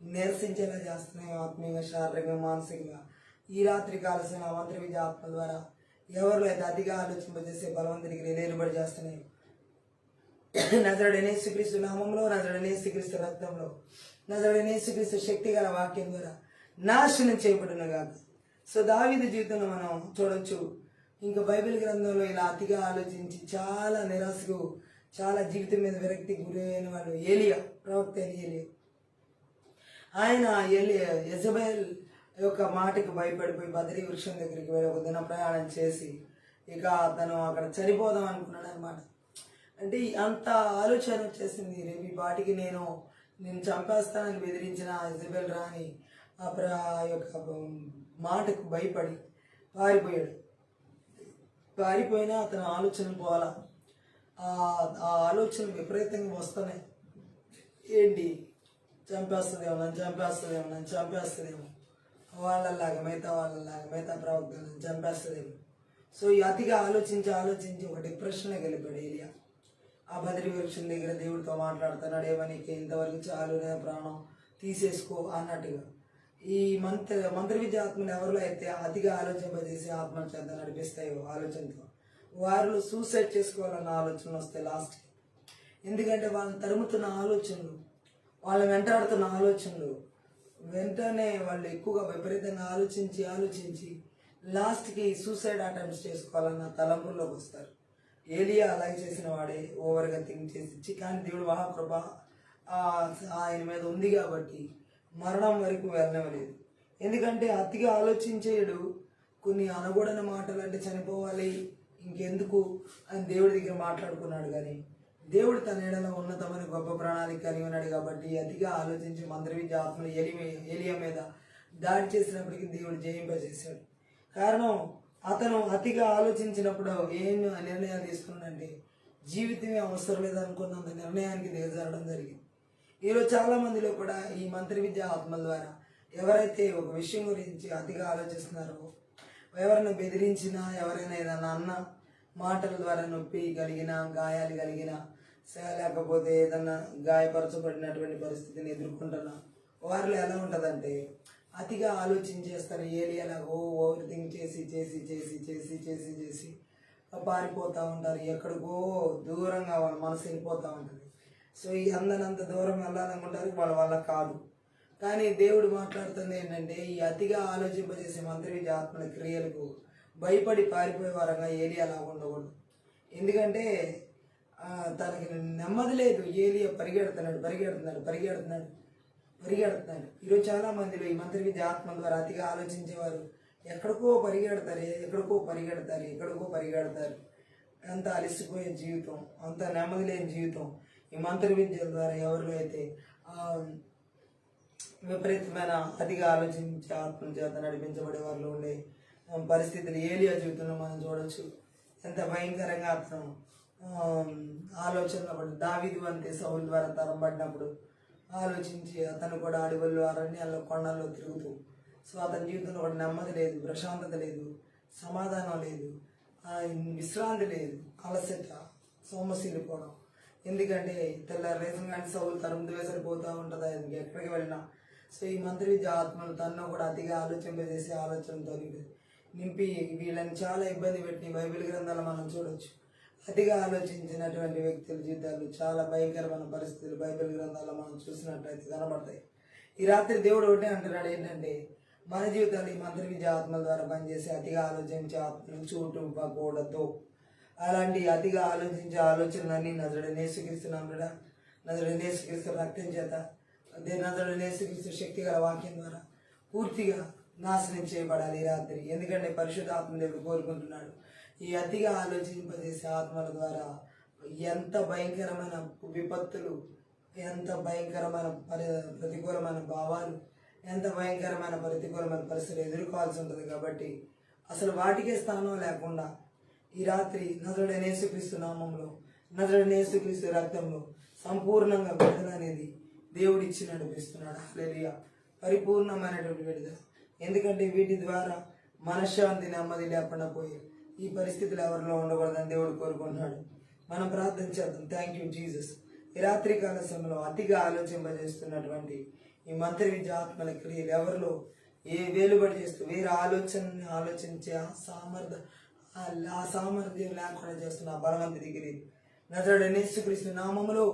నిరసించేలా చేస్తున్నాయి. ఆత్మీయంగా, శారీరకంగా, మానసికంగా ఈ రాత్రి కాల సమయం మంత్ర విద్య ఆత్మ ద్వారా ఎవరిలో అయితే అతిగా ఆలోచింపజేసే బలవంతునికి నిలబడి చేస్తున్నాయి. నజరుడైన యేసుక్రీస్తు నామంలో, నజరుడైన యేసుక్రీస్తు రక్తంలో, నజరుడైన యేసుక్రీస్తు శక్తి గల వాక్యం ద్వారా నాశనం చేయబడునుగాక. సో దావీదు జీవితంలో మనం చూడొచ్చు. ఇంకా బైబిల్ గ్రంథంలో ఇలా అతిగా ఆలోచించి చాలా నిరాశకు, చాలా జీవితం మీద విరక్తి గురైన వాళ్ళు ఏలియా, ప్రవక్త ఏలియా. ఆయన యెజబెల్ యొక్క మాటకు భయపడిపోయి బదరీ వృక్షం దగ్గరికి వెళ్ళి ఒక దిన ప్రయాణం చేసి ఇక తను అక్కడ చనిపోదాం అనుకున్నాడు అనమాట. అంటే అంత ఆలోచన వచ్చేసింది. రేపు ఈ పాటికి నేను చంపేస్తానని బెదిరించిన యెజబెల్ రాని ఆ యొక్క మాటకు భయపడి పారిపోయాడు. పారిపోయినా అతని ఆలోచన పోలా. ఆ ఆలోచన విపరీతంగా వస్తున్నాయి. ఏంటి, చంపేస్తుందేమో, నన్ను చంపేస్తుందేమో, వాళ్ళలాగా మిగతా ప్రవక్తలను చంపేస్తుందేమో. సో ఈ అతిగా ఆలోచించి ఒక డిప్రెషన్లో వెళ్ళిపోయాడు ఏలియా. ఆ బదరీ వృక్షం దగ్గర దేవుడితో మాట్లాడుతున్నాడు. ఏమని, ఇంతవరకు చాలు, ప్రాణం తీసేసుకో అన్నట్టుగా. ఈ మంత్ర విద్య ఆత్మలు ఎవరిలో అయితే అతిగా ఆలోచింపజేసి ఆత్మల చేత నడిపిస్తాయో ఆలోచనతో వారిలో సూసైడ్ చేసుకోవాలన్న ఆలోచనలు వస్తాయి లాస్ట్కి. ఎందుకంటే వాళ్ళని తరుముతున్న ఆలోచనలు, వాళ్ళని వెంటాడుతున్న ఆలోచనలు, వెంటనే వాళ్ళు ఎక్కువగా విపరీతంగా ఆలోచించి లాస్ట్కి సూసైడ్ అటెంప్ట్స్ చేసుకోవాలన్న తలంపుల్లోకి వస్తారు. ఏలియా అలాగే చేసిన వాడే, ఓవర్గా థింక్ చేసి. కానీ దేవుడు మహాకృప ఆయన మీద ఉంది కాబట్టి మరణం వరకు వెళ్ళనివ్వలేదు. ఎందుకంటే అతిగా ఆలోచించేడు కొన్ని అనకూడని మాటలు, అంటే చనిపోవాలి ఇంకెందుకు అని దేవుడి దగ్గర మాట్లాడుకున్నాడు. కానీ దేవుడు తన ఎడల ఉన్నతమైన గొప్ప ప్రణాళిక కలిగి ఉన్నాడు కాబట్టి అతిగా ఆలోచించి మంత్ర విద్య ఆత్మలు ఏలియా మీద దాడి చేసినప్పటికీ దేవుడు జయింపజేశాడు. కారణం అతను అతిగా ఆలోచించినప్పుడు ఏం నిర్ణయాలు తీసుకున్నాడంటే జీవితమే అవసరం లేదనుకున్నంత నిర్ణయానికి దిగజారడం జరిగింది. ఈరోజు చాలా మందిలో కూడా ఈ మంత్ర విద్య ఆత్మల ద్వారా ఎవరైతే ఒక విషయం గురించి అతిగా ఆలోచిస్తున్నారో, ఎవరైనా బెదిరించినా, ఎవరైనా ఏదన్నా అన్న మాటల ద్వారా నొప్పి కలిగిన, గాయాలు కలిగిన, లేకపోతే ఏదన్నా గాయపరచబడినటువంటి పరిస్థితిని ఎదుర్కొంటున్నా వారిలో ఎలా ఉంటుందంటే అతిగా ఆలోచించేస్తారు. ఏలియాలా ఓవర్ థింక్ చేసి పారిపోతూ ఉంటారు. ఎక్కడికో దూరంగా వాళ్ళ మనసు వెళ్ళిపోతూ ఉంటుంది. సో ఈ అందనంత దూరం వెళ్ళాలనుకుంటారు, వాళ్ళ వల్ల కాదు. కానీ దేవుడు మాట్లాడుతుంది ఏంటంటే ఈ అతిగా ఆలోచింపజేసే మంత్ర విద్య ఆత్మల క్రియలకు భయపడి పారిపోయే వారంగా ఏలియా అలా ఉండకూడదు. ఎందుకంటే తనకి నెమ్మది లేదు. ఏలియా పరిగెడుతున్నాడు. ఈరోజు చాలా మందిలో ఈ మంత్ర విద్య ఆత్మ ద్వారా అతిగా ఆలోచించేవారు ఎక్కడికో పరిగెడతారు. అంత అలసిపోయే జీవితం, అంత నెమ్మది లేని జీవితం. ఈ మంత్ర విద్య ద్వారా ఎవరిలో అయితే విపరీతమైన అతిగా ఆలోచించే ఆత్మ చేత నడిపించబడే వారిలో ఉండే పరిస్థితులు ఏలియా జీవితంలో మనం చూడొచ్చు. ఎంత భయంకరంగా అతను ఆలోచనలో పడి దావీదు అంతే సౌలు ద్వారా తరం పడినప్పుడు ఆలోచించి అతను కూడా అడవుల్లో అరణ్యాల్లో కొండల్లో తిరుగుతూ సో అతని జీవితంలో కూడా నెమ్మది లేదు, ప్రశాంతత లేదు, సమాధానం లేదు, విశ్రాంతి లేదు, అలసట, సోమశీలిపోవడం. ఎందుకంటే తెల్లారు రేసం కానీ సౌలు తరుముతూ వేసరిపోతూ ఉంటుంది అది ఎక్కడికి వెళ్ళినా. సో ఈ మంత్రి విద్య ఆత్మలు తనను కూడా అతిగా ఆలోచింపజేసే ఆలోచనతో నింపి వీళ్ళని చాలా ఇబ్బంది పెట్టి బైబిల్ గ్రంథాలు మనం చూడొచ్చు. అతిగా ఆలోచించినటువంటి వ్యక్తుల జీవితాలు చాలా భయంకరమైన పరిస్థితులు బైబిల్ గ్రంథాల్లో మనం చూసినట్లయితే కనబడతాయి. ఈ రాత్రి దేవుడు ఒకటే అంటున్నాడు, ఏంటంటే మన జీవితాలు ఈ మంత్రి విద్య ఆత్మల ద్వారా పనిచేసి అతిగా ఆలోచించే ఆత్మలు చూటుపకూడదు. అలాంటి అతిగా ఆలోచించే ఆలోచనలన్నీ నజరుడైన యేసుక్రీస్తు నామమున, నజరుడైన యేసుక్రీస్తు రక్తం చేత, నజరుడైన యేసుక్రీస్తు శక్తి గల వాక్యం ద్వారా పూర్తిగా నాశనం చేయబడాలి ఈ రాత్రి. ఎందుకంటే పరిశుద్ధాత్మ దేవుడు కోరుకుంటున్నాడు ఈ అతిగా ఆలోచింపజేసే ఆత్మల ద్వారా ఎంత భయంకరమైన విపత్తులు, ఎంత భయంకరమైన ప్రతికూలమైన భావాలు, ఎంత భయంకరమైన ప్రతికూలమైన పరిస్థితులు ఎదుర్కోవాల్సి ఉంటుంది. కాబట్టి అసలు వాటికే స్థానం లేకుండా ఈ రాత్రి నజరుడైన యేసుక్రీస్తు నామంలో, నజరుడైన యేసుక్రీస్తు రక్తంలో సంపూర్ణంగా విడుదల అనేది దేవుడు ఇచ్చి నడిపిస్తున్నాడు. హల్లెలూయా, పరిపూర్ణమైనటువంటి విడుదల. ఎందుకంటే వీటి ద్వారా మనశ్శాంతి, నెమ్మది లేకుండా పోయి ఈ పరిస్థితులు ఎవరిలో ఉండకూడదని దేవుడు కోరుకుంటున్నాడు. మనం ప్రార్థన చేద్దాం. Thank you Jesus. ఈ రాత్రి కాల సమయంలో అతిగా ఆలోచింపజేస్తున్నటువంటి ఈ మంత్రి విద్య ఆత్మల క్రియలు ఎవరిలో ఏ వేలుబడి చేస్తూ వేరే ఆలోచనని ఆలోచించే ఆ సామర్థ్యం లేకుండా చేస్తున్న బలవంతుడి క్రియలు నజరుడైన యేసుక్రీస్తు నామములో,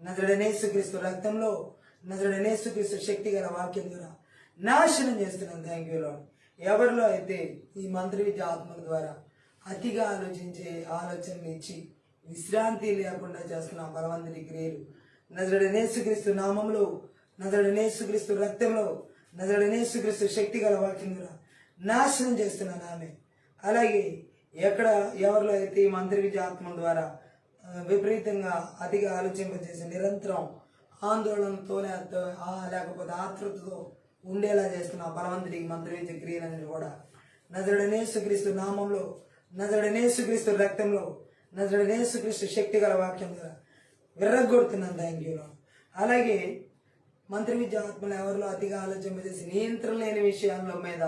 నజరుడైన యేసుక్రీస్తు రక్తంలో, నజరుడైన యేసుక్రీస్తు శక్తి గల వాక్యం ద్వారా నాశనం చేస్తున్నాను. Thank you lord. ఎవరిలో అయితే ఈ మంత్రి విద్య ఆత్మల ద్వారా అతిగా ఆలోచించే ఆలోచనలు ఇచ్చి విశ్రాంతి లేకుండా చేస్తున్న బలవంతుడి క్రియలు నజరుడైన యేసుక్రీస్తు నామములో, నజరుడైన యేసుక్రీస్తు రక్తంలో, నజరుడైన యేసుక్రీస్తు శక్తి గల వాక్యం ద్వారా నాశనం చేస్తున్నాను ఆమె. అలాగే ఎవరిలో అయితే ఈ మంత్రి విద్య ఆత్మల ద్వారా విపరీతంగా అతిగా ఆలోచింపజేసి నిరంతరం ఆందోళనతో లేకపోతే ఆతృతతో ఉండేలా చేస్తున్న బలవంతుడికి మంత్రి విద్య క్రియలన్నీ కూడా నజరుడైన యేసుక్రీస్తు నామంలో, నజరుడైన యేసుక్రీస్తు రక్తంలో, నజరుడైన యేసుక్రీస్తు శక్తి గల వాక్యం ద్వారా విర్రగొడుతున్నాను. Thank you lord. అలాగే మంత్రి విద్య ఆత్మలు ఎవరిలో అతిగా ఆలోచింపజేసి నియంత్రణ లేని విషయాల మీద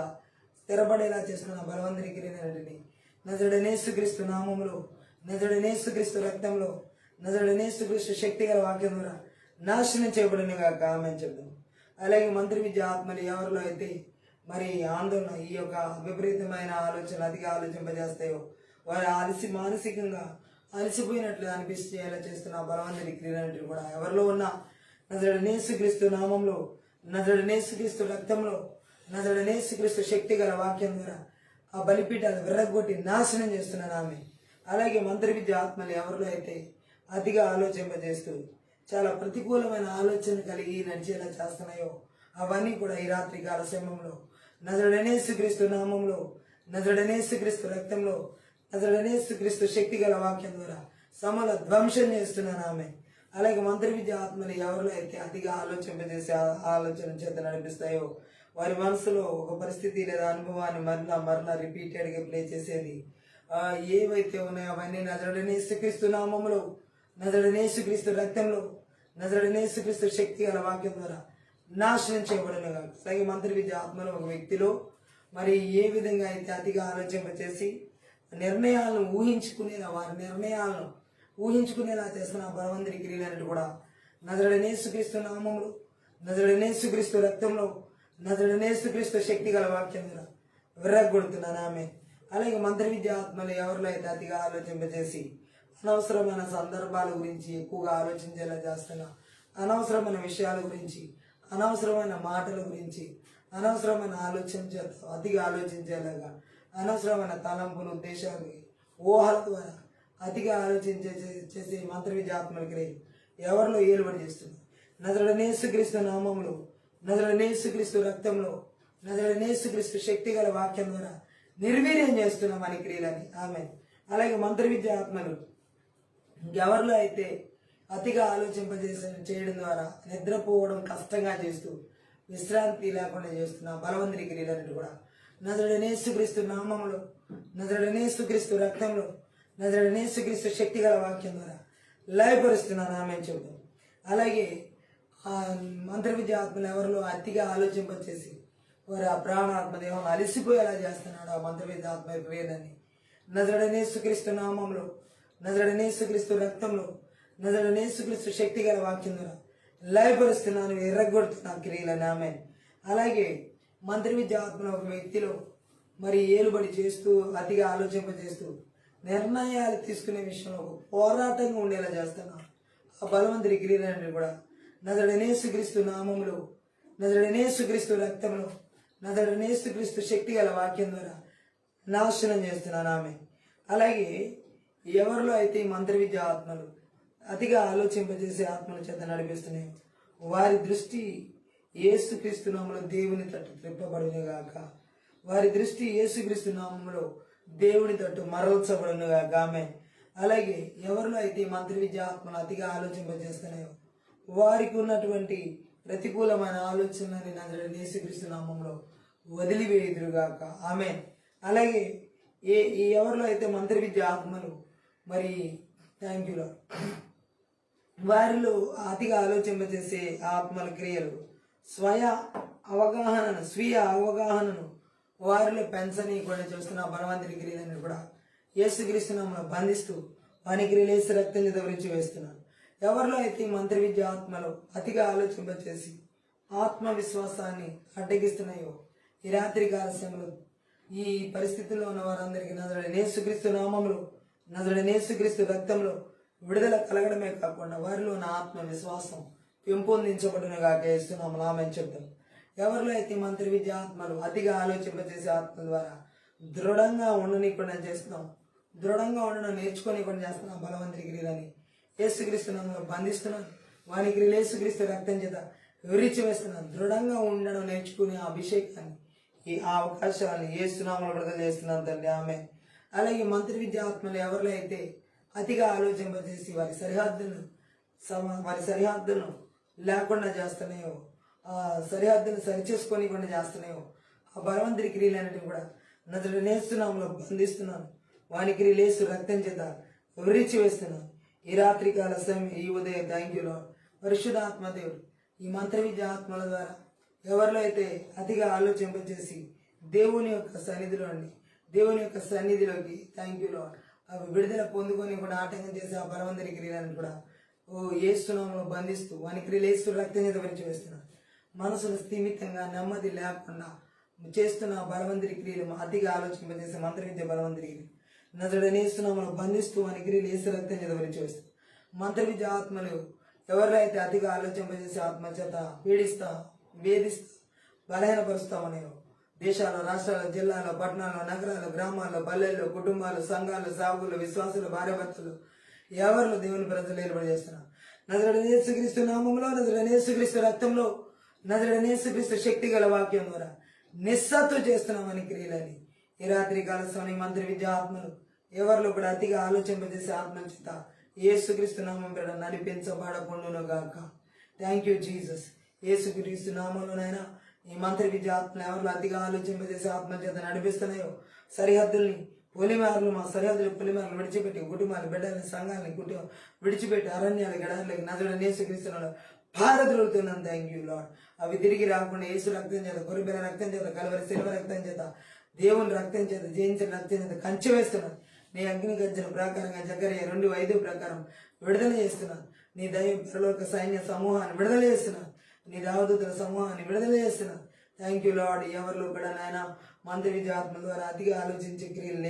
స్థిరపడేలా చేస్తున్న బలవంతుడి క్రియలన్నింటినీ నజరుడైన యేసుక్రీస్తు నామములో, నజరుడైన యేసుక్రీస్తు రక్తంలో, నజరుడైన యేసుక్రీస్తు శక్తి గల వాక్యం ద్వారా నాశనం చేయబడినగా ఆమేన్ చెప్తాం. అలాగే మంత్రి విద్య ఆత్మలు ఎవరిలో అయితే మరి ఆందోళన, ఈ యొక్క విపరీతమైన ఆలోచనలు అతిగా ఆలోచింపజేస్తాయో వారు మానసికంగా అలసిపోయినట్లు అనిపించేలా చేస్తున్న బలవంతుడి క్రియలన్నింటినీ కూడా ఎవరిలో ఉన్న నజరుడైన యేసుక్రీస్తు నామంలో, నజరుడైన యేసుక్రీస్తు రక్తంలో, నజరుడైన యేసుక్రీస్తు శక్తి గల వాక్యం ద్వారా ఆ బలిపీఠాలు విర్రగొట్టి నాశనం చేస్తున్నాను ఆమె. అలాగే మంత్రి విద్య ఆత్మలు ఎవరిలో అయితే అతిగా ఆలోచింపజేస్తూ చాలా ప్రతికూలమైన ఆలోచన కలిగి నడిచేలా చేస్తున్నాయో అవన్నీ కూడా ఈ రాత్రి కాల సమయంలో నజరుడైన యేసుక్రీస్తు నామంలో, నజరుడైన యేసుక్రీస్తు రక్తంలో, నజరుడైన యేసుక్రీస్తు శక్తి గల వాక్యం ద్వారా సమల ధ్వంసం చేస్తున్నాను ఆమె. అలాగే మంత్రి విద్య ఆత్మలు ఎవరిలో అయితే అతిగా ఆలోచింపజేసే ఆలోచన చేత నడిపిస్తాయో వారి మనసులో ఒక పరిస్థితి లేదా అనుభవాన్ని మరలా రిపీటెడ్గా ప్లే చేసేది ఏవైతే ఉన్నాయో అవన్నీ నజరుడైన యేసుక్రీస్తు నామములో, నజరుడైన యేసుక్రీస్తు రక్తంలో, నజరుడైన యేసుక్రీస్తు శక్తి గల వాక్యం ద్వారా నాశనం చేయబడినగా. అలాగే మంత్రి విద్య ఆత్మలో ఒక వ్యక్తిలో మరి ఏ విధంగా అయితే అతిగా ఆలోచింపచేసి నిర్ణయాలను వారి నిర్ణయాలను ఊహించుకునేలా చేస్తున్న బలవంతుడి క్రియలన్నిటి కూడా నజరుడైన యేసుక్రీస్తు నామములో, నజరుడైన యేసుక్రీస్తు రక్తంలో, నజరుడైన యేసుక్రీస్తు శక్తి గల వాక్యం ద్వారా విర్రగొడుతున్నాను ఆమె. అలాగే మంత్రి విద్య ఆత్మలు ఎవరిలో అయితే అతిగా ఆలోచింపజేసి అనవసరమైన సందర్భాల గురించి ఎక్కువగా ఆలోచించేలా చేస్తున్నా, అనవసరమైన విషయాల గురించి, అనవసరమైన మాటల గురించి, అనవసరమైన ఆలోచన చేత అతిగా ఆలోచించేలాగా అనవసరమైన తలంపులు, ఉద్దేశాలు, ఊహల ద్వారా అతిగా చేసే మంత్రి విద్య ఆత్మల క్రియలు ఎవరిలో ఏలుబడి చేస్తుంది నజరుడైన యేసుక్రీస్తు నామంలో, నజరుడైన యేసుక్రీస్తు రక్తంలో, నజరుడైన యేసుక్రీస్తు శక్తి గల వాక్యం ద్వారా నిర్వీర్యం చేస్తున్నాం అని క్రియలని ఆమె. అలాగే మంత్రి విద్య ఆత్మలు ఎవరిలో అయితే అతిగా చేయడం ద్వారా నిద్రపోవడం కష్టంగా చేస్తూ విశ్రాంతి లేకుండా చేస్తున్న బలవంతుడి క్రియలన్నిటి కూడా నజరుడైన యేసుక్రీస్తు నామంలో, నజరుడైన యేసుక్రీస్తు రక్తంలో, నజరుడైన యేసుక్రీస్తు శక్తి గల వాక్యం ద్వారా లయపరుస్తున్నాను ఆమె చెబుతాం. అలాగే ఆ మంత్ర విద్య ఆత్మలు ఎవరిలో అతిగా ఆలోచింపచేసి వారు ఆ ప్రాణాత్మ దేహం అలిసిపోయేలా చేస్తున్నాడు ఆ మంత్ర విద్య ఆత్మ క్రియలని. నజరుడనేసుక్రీస్తు నామంలో, నజరుడనేసుక్రీస్తు రక్తంలో, నజరుడనేసుక్రీస్తు శక్తి గల వాక్యం ద్వారా లయపరుస్తున్నాను, ఎర్రగొడుతున్నా క్రియలని. ఆమె అలాగే మంత్ర విద్య ఆత్మలో ఒక వ్యక్తిలో మరి ఏలుబడి చేస్తూ అతిగా ఆలోచింపజేస్తూ నిర్ణయాలు తీసుకునే విషయంలో ఒక పోరాటంగా ఉండేలా చేస్తున్నాను ఆ బలవంతుడి క్రియలని కూడా నజరుడనేసుక్రీస్తు నామంలో, నజరుడనేసుక్రీస్తు రక్తంలో, నజరుడనేసుక్రీస్తు శక్తి గల వాక్యం ద్వారా నాశనం చేస్తున్నాను. ఆమె అలాగే ఎవరిలో అయితే ఈ మంత్ర విద్య ఆత్మలు అతిగా ఆలోచింపజేసే ఆత్మల చేత నడిపిస్తున్నాయి వారి దృష్టి యేసుక్రీస్తు నామంలో దేవుని తట్టు త్రిప్పబడునుగాక. వారి దృష్టి యేసుక్రీస్తు నామంలో దేవుని తట్టు మరల్చబడునుగాక. ఆమె అలాగే ఎవరిలో అయితే ఈ మంత్ర విద్య ఆత్మలు అతిగా ఆలోచింపజేస్తున్నాయో వారికి ఉన్నటువంటి ప్రతికూలమైన ఆలోచనని నజరేయుడైన యేసుక్రీస్తు నామంలో వదిలివేయుదురుగాక. ఆమె అలాగే ఎవరిలో అయితే మంత్ర విద్య ఆత్మలు మరి థ్యాంక్ యూ వారిలో అతిగా ఆలోచింపజేసే ఆత్మల క్రియలు స్వీయ అవగాహనను వారిలో పెంచనీయకుండా చూస్తున్న బలవంతుడి క్రియలను కూడా యేసుక్రీస్తు నామములో బంధిస్తూ వాని క్రియలు యేసు రక్తం చేత విరిచి వేస్తున్నాను. ఎవరిలో అయితే ఈ మంత్ర విద్య ఆత్మలో అతిగా ఆలోచింపచేసి ఆత్మవిశ్వాసాన్ని అడ్డగిస్తున్నాయో ఈ రాత్రి కాల సమయంలో ఈ పరిస్థితుల్లో ఉన్న వారందరికీ నజరేయుడైన యేసుక్రీస్తు నామములో, నజరేయుడైన యేసుక్రీస్తు రక్తంలో విడుదల కలగడమే కాకుండా వారిలో ఉన్న ఆత్మవిశ్వాసం పెంపొందించబడునుగాక యేసునామములో ఆమేన్ చెప్తాం. ఎవరిలో అయితే మంత్ర విద్య ఆత్మలు అతిగా ఆలోచింపచేసే ఆత్మ ద్వారా దృఢంగా ఉండనీయకుండా చేస్తున్నాం, దృఢంగా ఉండడం నేర్చుకోనికుండా చేస్తున్నాం బలవంతుడి క్రియలని యేసుక్రీస్తు నామములో బంధిస్తున్నాను. వాని క్రియలు యేసుక్రీస్తు రక్తం చేత విరిచి వేస్తున్నాను. దృఢంగా ఉండడం నేర్చుకునే ఆ అభిషేకాన్ని ఆ అవకాశాన్ని యేసునామములో విడుదల చేస్తున్నాను తండ్రి. ఆమె అలాగే మంత్ర విద్య ఆత్మలు ఎవరిలో అయితే అతిగా ఆలోచింపజేసి వారి సరిహద్దులను లేకుండా చేస్తున్నాయో, ఆ సరిహద్దును సరిచేసుకొని చేస్తున్నాయో ఆ బలవంతుడి క్రియలన్నిటిని కూడా నజరేయుడైన యేసు నామములో బంధిస్తున్నాను. వాని క్రియలు యేసు రక్తం చేత విరిచి వేస్తున్నాను. ఈ రాత్రి కాల సమయం, ఈ ఉదయం థ్యాంక్ యూ లార్డ్. పరిశుద్ధాత్మ దేవుడు ఈ మంత్ర విద్య ఆత్మల ద్వారా ఎవరిలో అయితే అతిగా ఆలోచింపజేసి దేవుని యొక్క సన్నిధిలోకి థ్యాంక్ యూ లార్డ్ అవి విడుదల పొందుకొని కూడా ఆటంకం చేసే ఆ బలవంతుడి క్రియలను కూడా యేసు నామములో బంధిస్తూ వాని క్రియలు యేసు రక్తం చేత విరిచి వేస్తున్నాను. మనసును స్థిమితంగా నెమ్మది లేకుండా చేస్తున్న బలవంతుడి క్రియలు అతిగా ఆలోచింపజేసే మంత్ర విద్య బలవంతుడి క్రియలు నజరేయుడైన యేసు నామములో బంధిస్తూ వాని క్రియలు యేసు రక్తం చేత విరిచి వేస్తాను. మంత్ర విద్య ఆత్మలు ఎవరిలో అయితే అతిగా ఆలోచింపజేసే ఆత్మ చేత పీడిస్తా, వేధిస్తా, బలహీనపరుస్తామనేవో దేశాలు, రాష్ట్రాలు, జిల్లాలో, పట్టణాల్లో, నగరాలు, గ్రామాల్లో, పల్లెల్లో, కుటుంబాలు, సంఘాలు, సాగులు, విశ్వాసులు, భార్యాభర్తలు ఎవరిలో దేవుని ప్రజలు ఏర్పడి చేస్తున్నారు నజరేయుడైన యేసుక్రీస్తు నామములో, నజరేయుడైన యేసుక్రీస్తు రక్తంలో, నజరేయుడైన యేసుక్రీస్తు శక్తి గల వాక్యం ద్వారా నిస్సత్తు చేస్తున్నామని క్రియలని ఈ రాత్రి కాల సమయం మంత్ర విద్య ఆత్మలు ఎవరిలో కూడా అతిగా ఆలోచింపజేసే ఆత్మల చేత యేసుక్రీస్తు నామం పేర నడిపించబడకుండును గాక. Thank you Jesus. యేసుక్రీస్తు నామంలోనైనా ఈ మంత్ర విద్య ఆత్మలు ఎవరిలో అతిగా ఆలోచింపజేసే ఆత్మల చేత నడిపిస్తున్నాయో సరిహద్దుల్ని మా సరిహద్దులు పొలిమేరలు విడిచిపెట్టి కుటుంబాలు, బిడ్డల్ని, సంఘాలని విడిచిపెట్టి అరణ్యాలు, గడాలకు నజరేయుడైన యేసుక్రీస్తు భారతులుతున్నాను. Thank you lord. అవి తిరిగి రాకుండా యేసు రక్తం చేత, గొర్రెపిల్ల రక్తం చేత, కలువరి శిలువ రక్తం చేత, దేవుని రక్తం చేత, జయించిన రక్తం చేత కంచె వేస్తున్నాను. నీ అగ్ని గర్జన ప్రకారంగా జకర్యా 2:5 ప్రకారం విడుదల చేస్తున్నాను. నీ దైవ పరలోక సైన్య సమూహాన్ని విడుదల చేస్తున్నాను. నీ దేవదూతల సమూహాన్ని విడుదల చేస్తున్నాను. Thank you lord. ఎవరిలో కూడా నాయన మంత్ర విద్య ఆత్మ ద్వారా అతిగా ఆలోచించే క్రియలు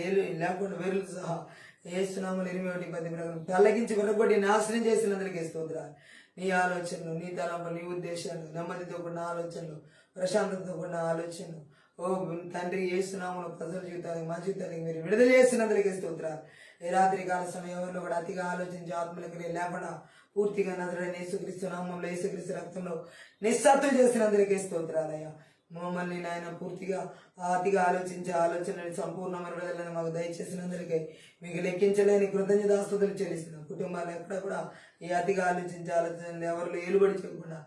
లేకుండా వేరులు సహా యేసు నామములో 21:10 ప్రకారం తొలగించి విరగొట్టి నాశనం చేసినందుకే స్తోత్రాలు. నీ ఆలోచనలు, నీ తలంపులు, నీ ఉద్దేశాలు, నెమ్మదితో కూడిన ఆలోచనలు, ప్రశాంతతతో కూడిన ఆలోచనలు ఓ తండ్రి యేసు నామములో ప్రజల జీవితానికి, మా జీవితానికి మీరు విడుదల చేసినందుకే స్తోత్రాలు. ఈ రాత్రి కాల సమయం ఎవరిలో కూడా అతిగా ఆలోచించే ఆత్మల క్రియ లేకుండా పూర్తిగా నజరేయుడైన యేసుక్రీస్తు నామములో, యేసుక్రీస్తు రక్తంలో నిస్సత్తు చేసినందుకే స్తోత్రాలయ్యా. మమ్మల్ని నాయన పూర్తిగా అతిగా ఆలోచించే ఆలోచనని సంపూర్ణమైన విడుదలని మాకు దయచేసినందుకే మీకు లెక్కించలేని కృతజ్ఞతాస్తుతులు చెల్లిస్తున్నాం. కుటుంబాలు ఎక్కడ కూడా ఈ అతిగా ఆలోచించే ఆలోచనలు ఎవరిలో ఏలుబడి చేయకుండా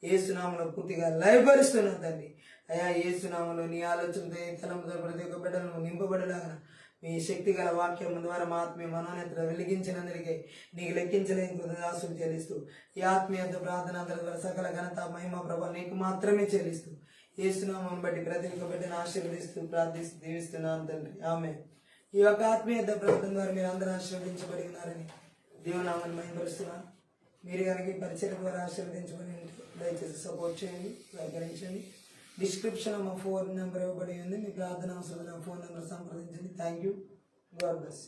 యేసునామములో పూర్తిగా లయపరుస్తున్నాం తండ్రి. అయ్యా యేసునామములో నీ ఆలోచనతో తలంపుతో ప్రతి ఒక్క బిడ్డలను నింపబడేలాగా మీ శక్తి గల వాక్యం ద్వారా మా ఆత్మీయ మనోనేత్ర వెలిగించినందుకే నీకు లెక్కించలేని కృతదాసులు చెల్లిస్తూ ఈ ఆత్మీయ ప్రార్థన అందరి ద్వారా సకల ఘనత మహిమ ప్రభ నీకు మాత్రమే చెల్లిస్తూ యేసునామం బట్టి ప్రతి ఒక్క బిడ్డను ఆశీర్వదిస్తూ ప్రార్థిస్తూ దీవిస్తున్నాను తండ్రి ఆమె. ఈ యొక్క ఆత్మీయ ప్రార్థన ద్వారా మీరు అందరూ ఆశీర్వదించబడి ఉన్నారని దేవునామాన్ని మహిమపరుస్తున్నాను. మీరు కనుక ఈ పరిచయం ద్వారా ఆశీర్వదించబడి దయచేసి సపోర్ట్ చేయండి, సహకరించండి. డిస్క్రిప్షన్ మా ఫోన్ నెంబర్ ఇవ్వబడి ఉంది. మీ ప్రార్థన అవసరం ఫోన్ నెంబర్ సంప్రదించండి. Thank you. God bless.